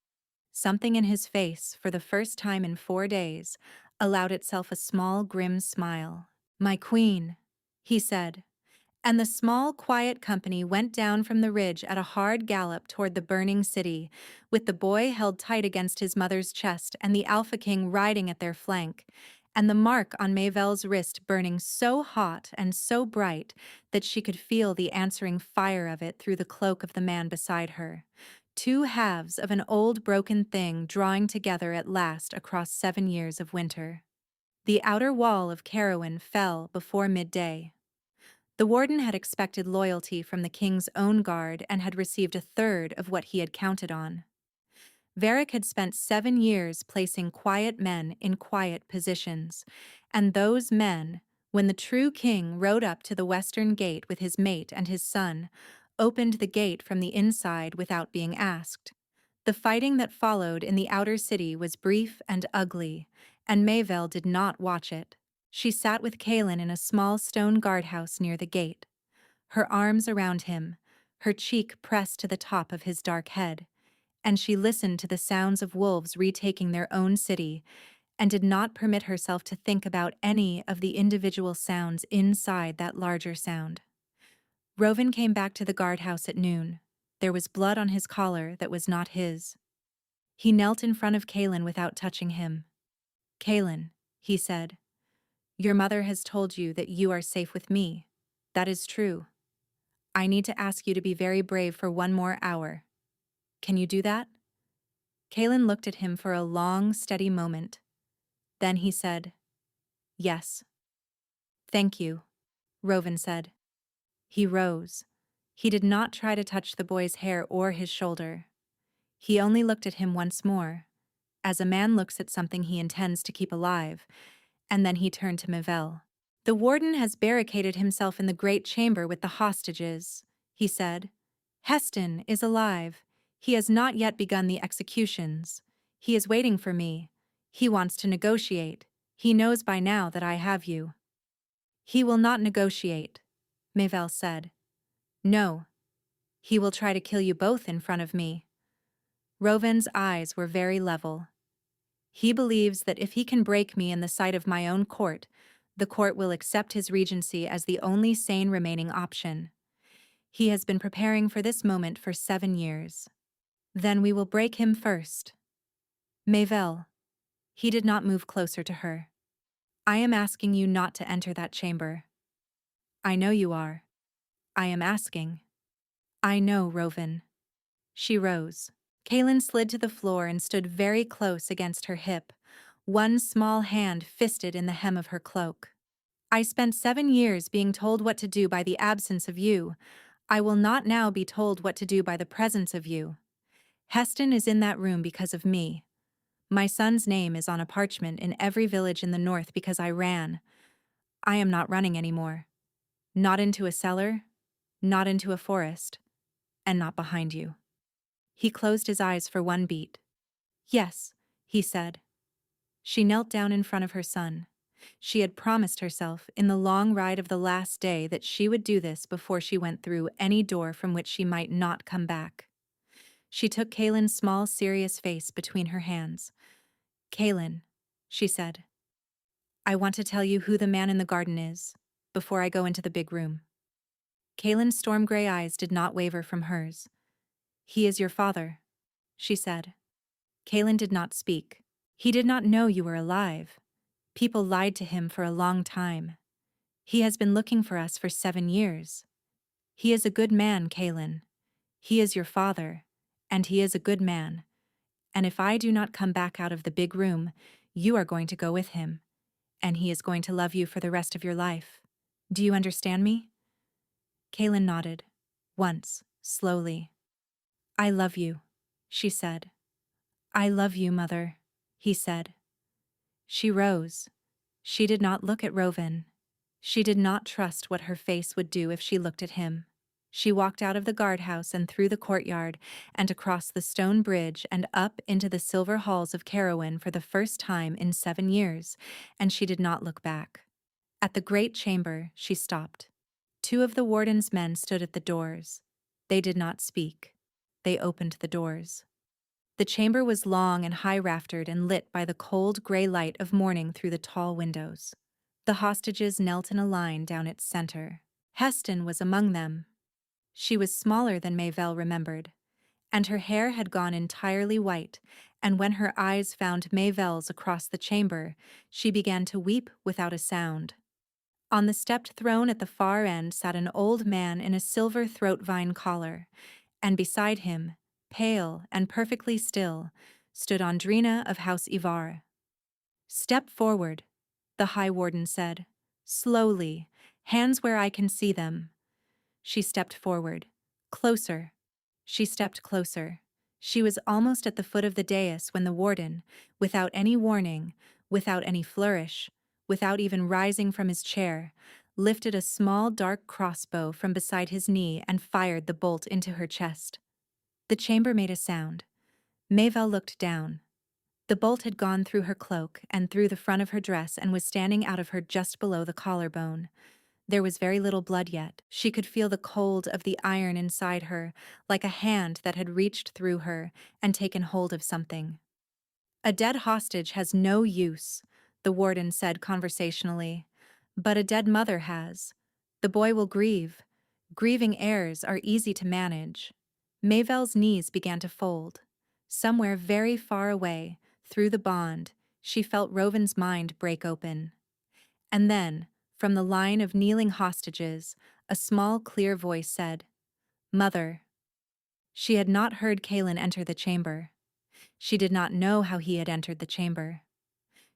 Something in his face, for the first time in 4 days, allowed itself a small, grim smile. "My queen," he said. And the small, quiet company went down from the ridge at a hard gallop toward the burning city, with the boy held tight against his mother's chest and the Alpha King riding at their flank, and the mark on Mavelle's wrist burning so hot and so bright that she could feel the answering fire of it through the cloak of the man beside her. 2 halves of an old broken thing drawing together at last across 7 years of winter. The outer wall of Carrowin fell before midday. The warden had expected loyalty from the king's own guard and had received 1/3 of what he had counted on. Varric had spent 7 years placing quiet men in quiet positions, and those men, When the true king rode up to the western gate with his mate and his son, opened the gate from the inside without being asked. The fighting that followed in the outer city was brief and ugly, and Mayvel did not watch it. She sat with Kaelin in a small stone guardhouse near the gate, her arms around him, her cheek pressed to the top of his dark head, and she listened to the sounds of wolves retaking their own city, and did not permit herself to think about any of the individual sounds inside that larger sound. Rovan came back to the guardhouse at noon. There was blood on his collar that was not his. He knelt in front of Kaelin without touching him. "Kaelin," he said, "your mother has told you that you are safe with me. That is true. I need to ask you to be very brave for one more hour. Can you do that?" Kaelin looked at him for a long, steady moment. Then he said, "Yes." "Thank you," Rovan said. He rose. He did not try to touch the boy's hair or his shoulder. He only looked at him once more, as a man looks at something he intends to keep alive, and then he turned to Mayvel. "The warden has barricaded himself in the great chamber with the hostages," he said. "Heston is alive. He has not yet begun the executions. He is waiting for me. He wants to negotiate. He knows by now that I have you." "He will not negotiate," Mayvel said. "No. He will try to kill you both in front of me." Rovan's eyes were very level. "He believes that if he can break me in the sight of my own court, the court will accept his regency as the only sane remaining option. He has been preparing for this moment for 7 years. Then we will break him first." "Mayvel." He did not move closer to her. "I am asking you not to enter that chamber." "I know you are. I am asking." "I know, Rovan." She rose. Kaelin slid to the floor and stood very close against her hip, one small hand fisted in the hem of her cloak. "I spent 7 years being told what to do by the absence of you. I will not now be told what to do by the presence of you. Heston is in that room because of me. My son's name is on a parchment in every village in the north because I ran. I am not running anymore. Not into a cellar, not into a forest, and not behind you." He closed his eyes for one beat. "Yes," he said. She knelt down in front of her son. She had promised herself in the long ride of the last day that she would do this before she went through any door from which she might not come back. She took Kaelin's small, serious face between her hands. "Kaelin," she said, "I want to tell you who the man in the garden is, before I go into the big room." Kaelin's storm-gray eyes did not waver from hers. "He is your father," she said. Kaelin did not speak. "He did not know you were alive. People lied to him for a long time. He has been looking for us for 7 years. He is a good man, Kaelin. He is your father, and he is a good man. And if I do not come back out of the big room, you are going to go with him, and he is going to love you for the rest of your life. Do you understand me?" Kaelin nodded, once, slowly. "I love you," she said. "I love you, Mother," he said. She rose. She did not look at Rovan. She did not trust what her face would do if she looked at him. She walked out of the guardhouse and through the courtyard and across the stone bridge and up into the silver halls of Carrowin for the first time in 7 years, and she did not look back. At the great chamber, she stopped. 2 of the warden's men stood at the doors. They did not speak. They opened the doors. The chamber was long and high-raftered and lit by the cold gray light of morning through the tall windows. The hostages knelt in a line down its center. Heston was among them. She was smaller than Mayvel remembered, and her hair had gone entirely white, and when her eyes found Mayvel's across the chamber, she began to weep without a sound. On the stepped throne at the far end sat an old man in a silver throat vine collar, and beside him, pale and perfectly still, stood Andrina of House Ivar. "Step forward," the High Warden said. "Slowly, hands where I can see them." She stepped forward. Closer. She stepped closer. She was almost at the foot of the dais when the warden, without any warning, without any flourish, without even rising from his chair, lifted a small dark crossbow from beside his knee and fired the bolt into her chest. The chamber made a sound. Mayvel looked down. The bolt had gone through her cloak and through the front of her dress and was standing out of her just below the collarbone. There was very little blood yet. She could feel the cold of the iron inside her, like a hand that had reached through her and taken hold of something. "A dead hostage has no use," the warden said conversationally. "But a dead mother has. The boy will grieve. Grieving heirs are easy to manage." Mayvel's knees began to fold. Somewhere very far away, through the bond, she felt Rovin's mind break open. And then, from the line of kneeling hostages, a small, clear voice said, "Mother." She had not heard Kaelin enter the chamber. She did not know how he had entered the chamber.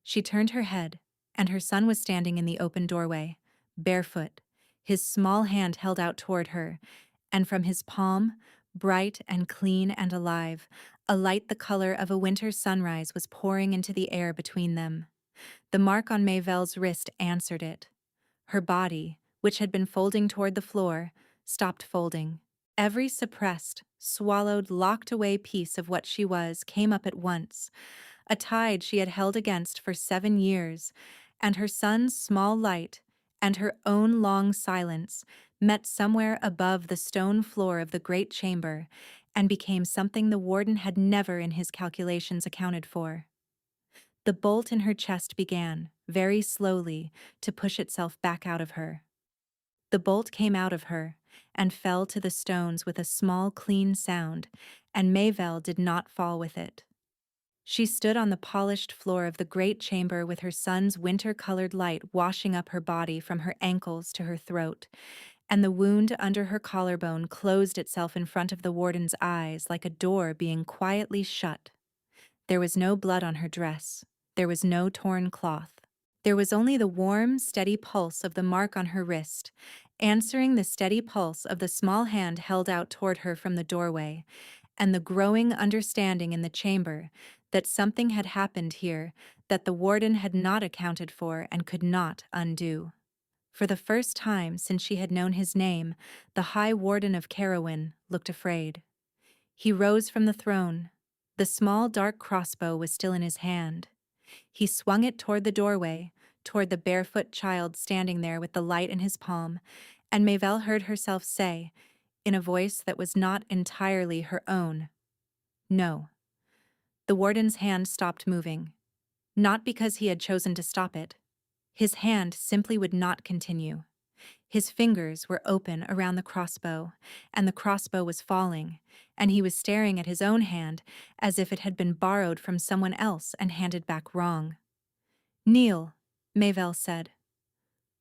She turned her head, and her son was standing in the open doorway, barefoot, his small hand held out toward her, and from his palm, bright and clean and alive, a light the color of a winter sunrise was pouring into the air between them. The mark on Mayvel's wrist answered it. Her body, which had been folding toward the floor, stopped folding. Every suppressed, swallowed, locked away piece of what she was came up at once, a tide she had held against for 7 years, and her son's small light and her own long silence met somewhere above the stone floor of the great chamber and became something the warden had never in his calculations accounted for. The bolt in her chest began, very slowly, to push itself back out of her. The bolt came out of her and fell to the stones with a small, clean sound, and Mayvel did not fall with it. She stood on the polished floor of the great chamber with her son's winter-colored light washing up her body from her ankles to her throat, and the wound under her collarbone closed itself in front of the warden's eyes like a door being quietly shut. There was no blood on her dress. There was no torn cloth. There was only the warm, steady pulse of the mark on her wrist, answering the steady pulse of the small hand held out toward her from the doorway, and the growing understanding in the chamber that something had happened here that the warden had not accounted for and could not undo. For the first time since she had known his name, the High Warden of Carrowin looked afraid. He rose from the throne. The small dark crossbow was still in his hand. He swung it toward the doorway, toward the barefoot child standing there with the light in his palm, and Mayvel heard herself say, in a voice that was not entirely her own, "No." The warden's hand stopped moving. Not because he had chosen to stop it. His hand simply would not continue. His fingers were open around the crossbow, and the crossbow was falling, and he was staring at his own hand as if it had been borrowed from someone else and handed back wrong. "Kneel," Mayvel said.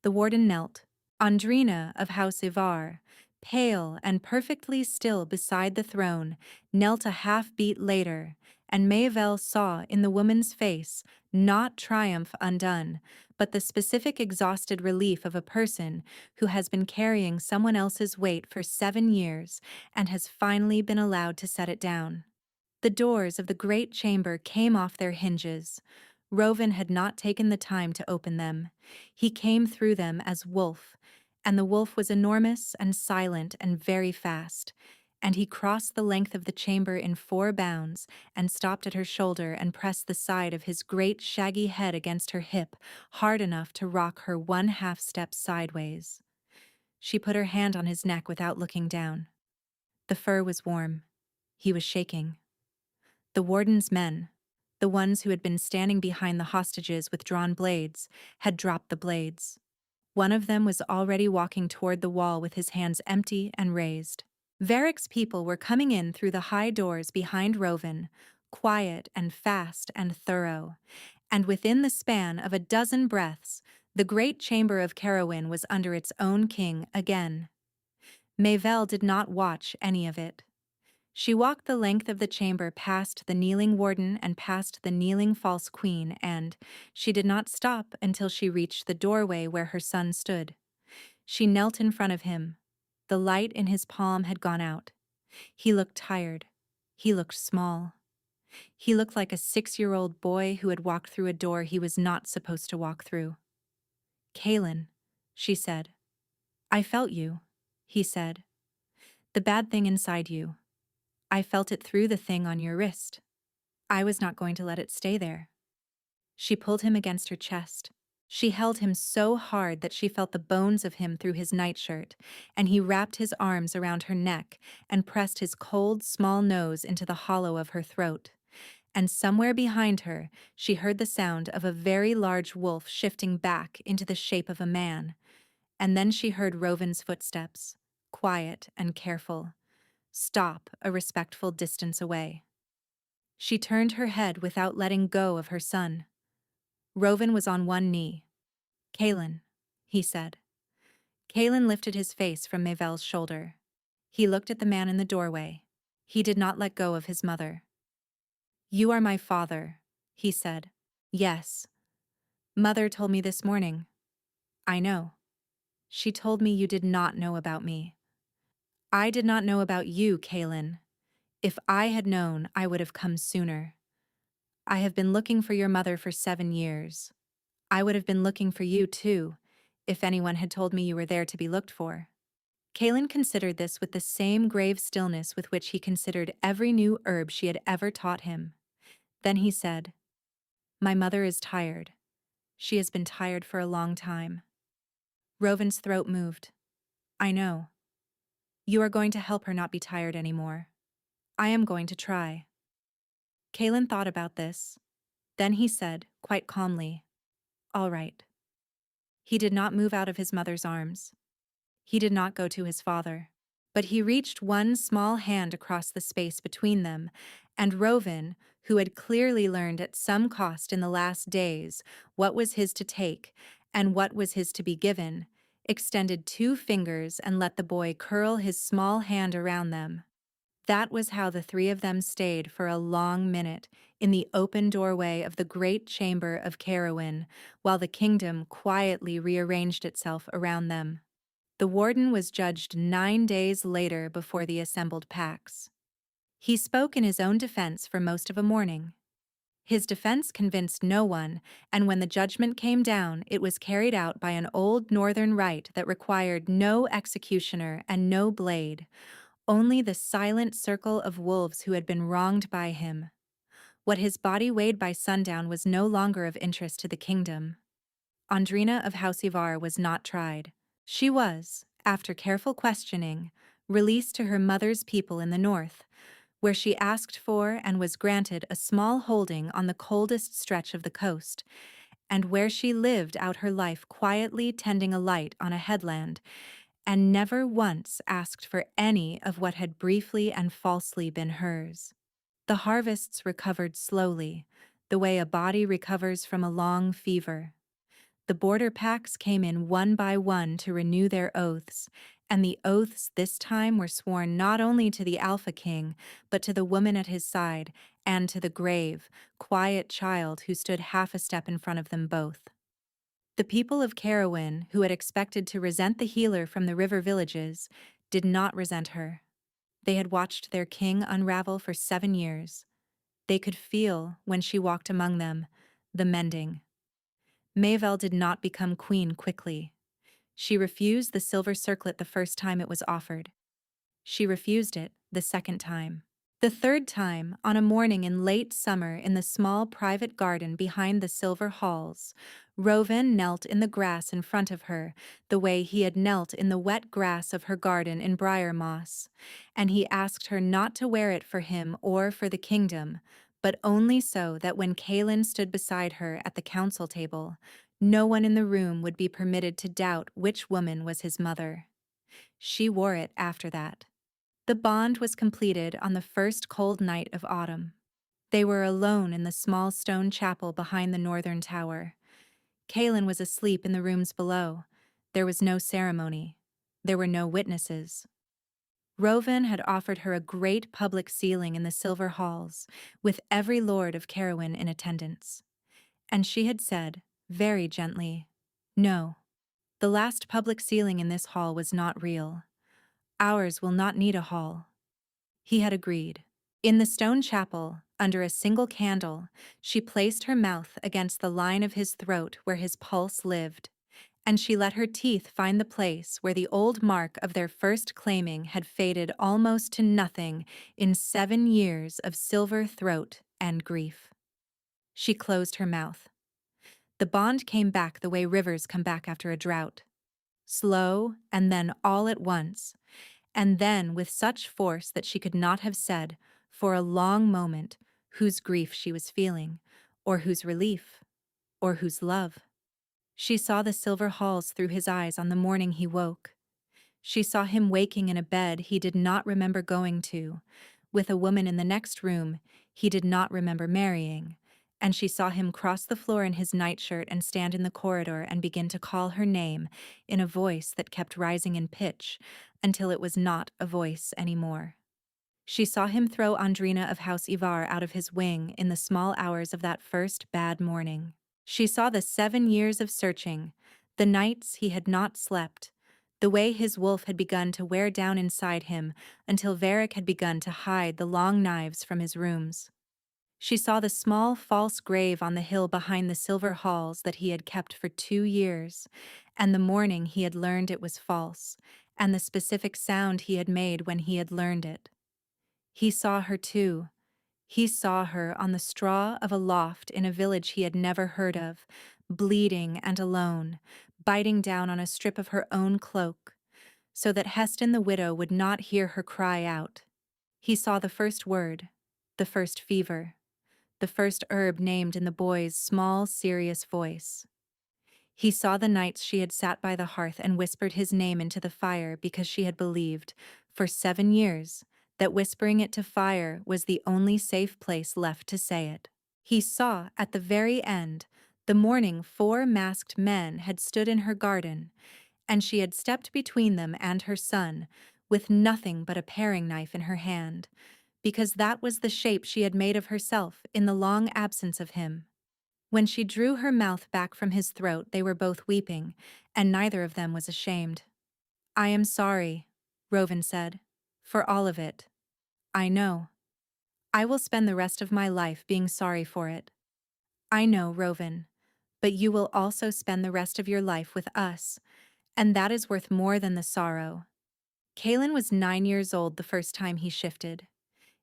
The warden knelt. Andrina of House Ivar, pale and perfectly still beside the throne, knelt a half-beat later, and Mayvel saw in the woman's face not triumph undone, but the specific exhausted relief of a person who has been carrying someone else's weight for 7 years and has finally been allowed to set it down. The doors of the great chamber came off their hinges. Rovin had not taken the time to open them. He came through them as wolf, and the wolf was enormous and silent and very fast, and he crossed the length of the chamber in 4 bounds and stopped at her shoulder and pressed the side of his great shaggy head against her hip, hard enough to rock her 1/2 step sideways. She put her hand on his neck without looking down. The fur was warm. He was shaking. The warden's men, the ones who had been standing behind the hostages with drawn blades, had dropped the blades. One of them was already walking toward the wall with his hands empty and raised. Varric's people were coming in through the high doors behind Rovin, quiet and fast and thorough, and within the span of a dozen breaths, the great chamber of Carrowin was under its own king again. Mayvel did not watch any of it. She walked the length of the chamber past the kneeling warden and past the kneeling false queen, and she did not stop until she reached the doorway where her son stood. She knelt in front of him. The light in his palm had gone out. He looked tired. He looked small. He looked like a 6-year-old boy who had walked through a door he was not supposed to walk through. Kaelin, she said. I felt you, he said. The bad thing inside you. I felt it through the thing on your wrist. I was not going to let it stay there. She pulled him against her chest. She held him so hard that she felt the bones of him through his nightshirt, and he wrapped his arms around her neck and pressed his cold, small nose into the hollow of her throat. And somewhere behind her, she heard the sound of a very large wolf shifting back into the shape of a man. And then she heard Rovin's footsteps, quiet and careful, stop a respectful distance away. She turned her head without letting go of her son. Rovin was on one knee. Kaelin, he said. Kaelin lifted his face from Mavel's shoulder. He looked at the man in the doorway. He did not let go of his mother. You are my father, he said. Yes. Mother told me this morning. I know. She told me you did not know about me. I did not know about you, Kaelin. If I had known, I would have come sooner. I have been looking for your mother for 7 years. I would have been looking for you, too, if anyone had told me you were there to be looked for. Kaelin considered this with the same grave stillness with which he considered every new herb she had ever taught him. Then he said, My mother is tired. She has been tired for a long time. Rovin's throat moved. I know. You are going to help her not be tired anymore. I am going to try. Kaelin thought about this. Then he said, quite calmly, All right. He did not move out of his mother's arms. He did not go to his father. But he reached one small hand across the space between them, and Rovin, who had clearly learned at some cost in the last days what was his to take and what was his to be given, extended 2 fingers and let the boy curl his small hand around them. That was how the 3 of them stayed for a long minute in the open doorway of the great chamber of Carrowin, while the kingdom quietly rearranged itself around them. The warden was judged 9 days later before the assembled packs. He spoke in his own defense for most of a morning. His defense convinced no one, and when the judgment came down, it was carried out by an old northern rite that required no executioner and no blade, only the silent circle of wolves who had been wronged by him. What his body weighed by sundown was no longer of interest to the kingdom. Andrina of House Ivar was not tried. She was, after careful questioning, released to her mother's people in the north, where she asked for and was granted a small holding on the coldest stretch of the coast, and where she lived out her life quietly tending a light on a headland, and never once asked for any of what had briefly and falsely been hers. The harvests recovered slowly, the way a body recovers from a long fever. The border packs came in one by one to renew their oaths, and the oaths this time were sworn not only to the Alpha King, but to the woman at his side, and to the grave, quiet child who stood half a step in front of them both. The people of Carrowin, who had expected to resent the healer from the river villages, did not resent her. They had watched their king unravel for 7 years. They could feel, when she walked among them, the mending. Mavel did not become queen quickly. She refused the silver circlet the first time it was offered. She refused it the second time. The third time, on a morning in late summer in the small private garden behind the silver halls, Rovin knelt in the grass in front of her, the way he had knelt in the wet grass of her garden in briar moss, and he asked her not to wear it for him or for the kingdom, but only so that when Kaelin stood beside her at the council table, no one in the room would be permitted to doubt which woman was his mother. She wore it after that. The bond was completed on the first cold night of autumn. They were alone in the small stone chapel behind the northern tower. Kaelin was asleep in the rooms below. There was no ceremony. There were no witnesses. Rovin had offered her a great public sealing in the silver halls, with every lord of Carrowin in attendance. And she had said, very gently, No. The last public sealing in this hall was not real. Ours will not need a hall. He had agreed. In the stone chapel, under a single candle, she placed her mouth against the line of his throat where his pulse lived, and she let her teeth find the place where the old mark of their first claiming had faded almost to nothing in 7 years of silver throat and grief. She closed her mouth. The bond came back the way rivers come back after a drought. Slow, and then all at once, and then with such force that she could not have said, for a long moment, whose grief she was feeling, or whose relief, or whose love. She saw the silver halls through his eyes on the morning he woke. She saw him waking in a bed he did not remember going to, with a woman in the next room he did not remember marrying, and she saw him cross the floor in his nightshirt and stand in the corridor and begin to call her name in a voice that kept rising in pitch until it was not a voice anymore. She saw him throw Andrina of House Ivar out of his wing in the small hours of that first bad morning. She saw the 7 years of searching, the nights he had not slept, the way his wolf had begun to wear down inside him until Varric had begun to hide the long knives from his rooms. She saw the small false grave on the hill behind the silver halls that he had kept for 2 years, and the morning he had learned it was false, and the specific sound he had made when he had learned it. He saw her too. He saw her on the straw of a loft in a village he had never heard of, bleeding and alone, biting down on a strip of her own cloak, so that Heston the widow would not hear her cry out. He saw the first word, the first fever, the first herb named in the boy's small, serious voice. He saw the nights she had sat by the hearth and whispered his name into the fire because she had believed, for 7 years, that whispering it to fire was the only safe place left to say it. He saw, at the very end, the morning 4 masked men had stood in her garden, and she had stepped between them and her son, with nothing but a paring knife in her hand, because that was the shape she had made of herself in the long absence of him. When she drew her mouth back from his throat, they were both weeping, and neither of them was ashamed. "I am sorry," Rovin said, "for all of it. I know. I will spend the rest of my life being sorry for it. I know, Rovin, but you will also spend the rest of your life with us, and that is worth more than the sorrow." Kalen was 9 years old the first time he shifted.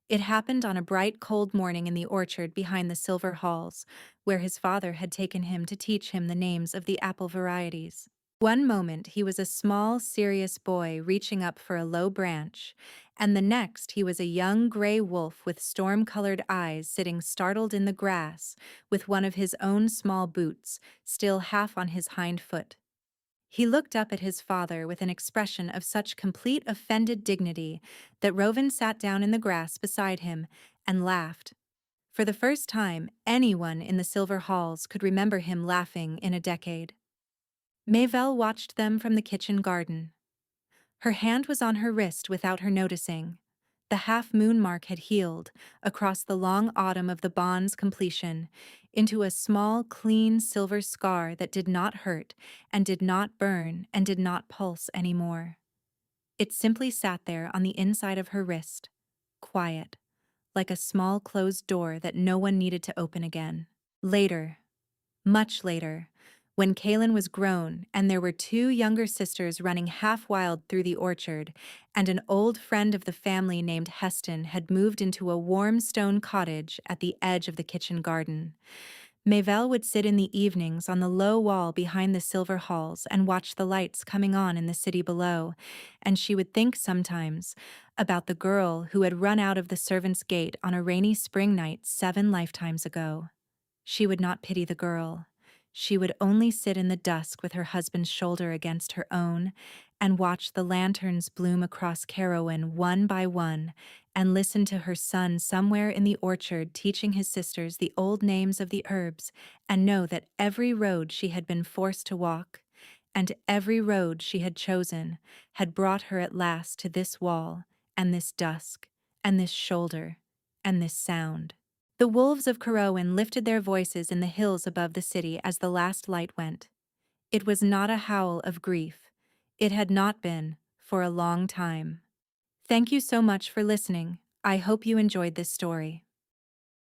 It happened on a bright, cold morning in the orchard behind the silver halls, where his father had taken him to teach him the names of the apple varieties. One moment he was a small, serious boy reaching up for a low branch, and the next he was a young gray wolf with storm-colored eyes sitting startled in the grass, with one of his own small boots still half on his hind foot. He looked up at his father with an expression of such complete offended dignity that Rovin sat down in the grass beside him and laughed. For the first time, anyone in the silver halls could remember him laughing in a decade. Mayvel watched them from the kitchen garden. Her hand was on her wrist without her noticing. The half-moon mark had healed, across the long autumn of the bond's completion, into a small, clean silver scar that did not hurt, and did not burn, and did not pulse anymore. It simply sat there on the inside of her wrist, quiet, like a small closed door that no one needed to open again. Later, much later, when Kalen was grown and there were 2 younger sisters running half-wild through the orchard, and an old friend of the family named Heston had moved into a warm stone cottage at the edge of the kitchen garden, Mayvel would sit in the evenings on the low wall behind the silver halls and watch the lights coming on in the city below, and she would think sometimes about the girl who had run out of the servants' gate on a rainy spring night 7 lifetimes ago. She would not pity the girl. She would only sit in the dusk with her husband's shoulder against her own and watch the lanterns bloom across Carrowin one by one, and listen to her son somewhere in the orchard teaching his sisters the old names of the herbs, and know that every road she had been forced to walk, and every road she had chosen, had brought her at last to this wall, and this dusk, and this shoulder, and this sound. The wolves of Carrowin lifted their voices in the hills above the city as the last light went. It was not a howl of grief. It had not been, for a long time. Thank you so much for listening. I hope you enjoyed this story.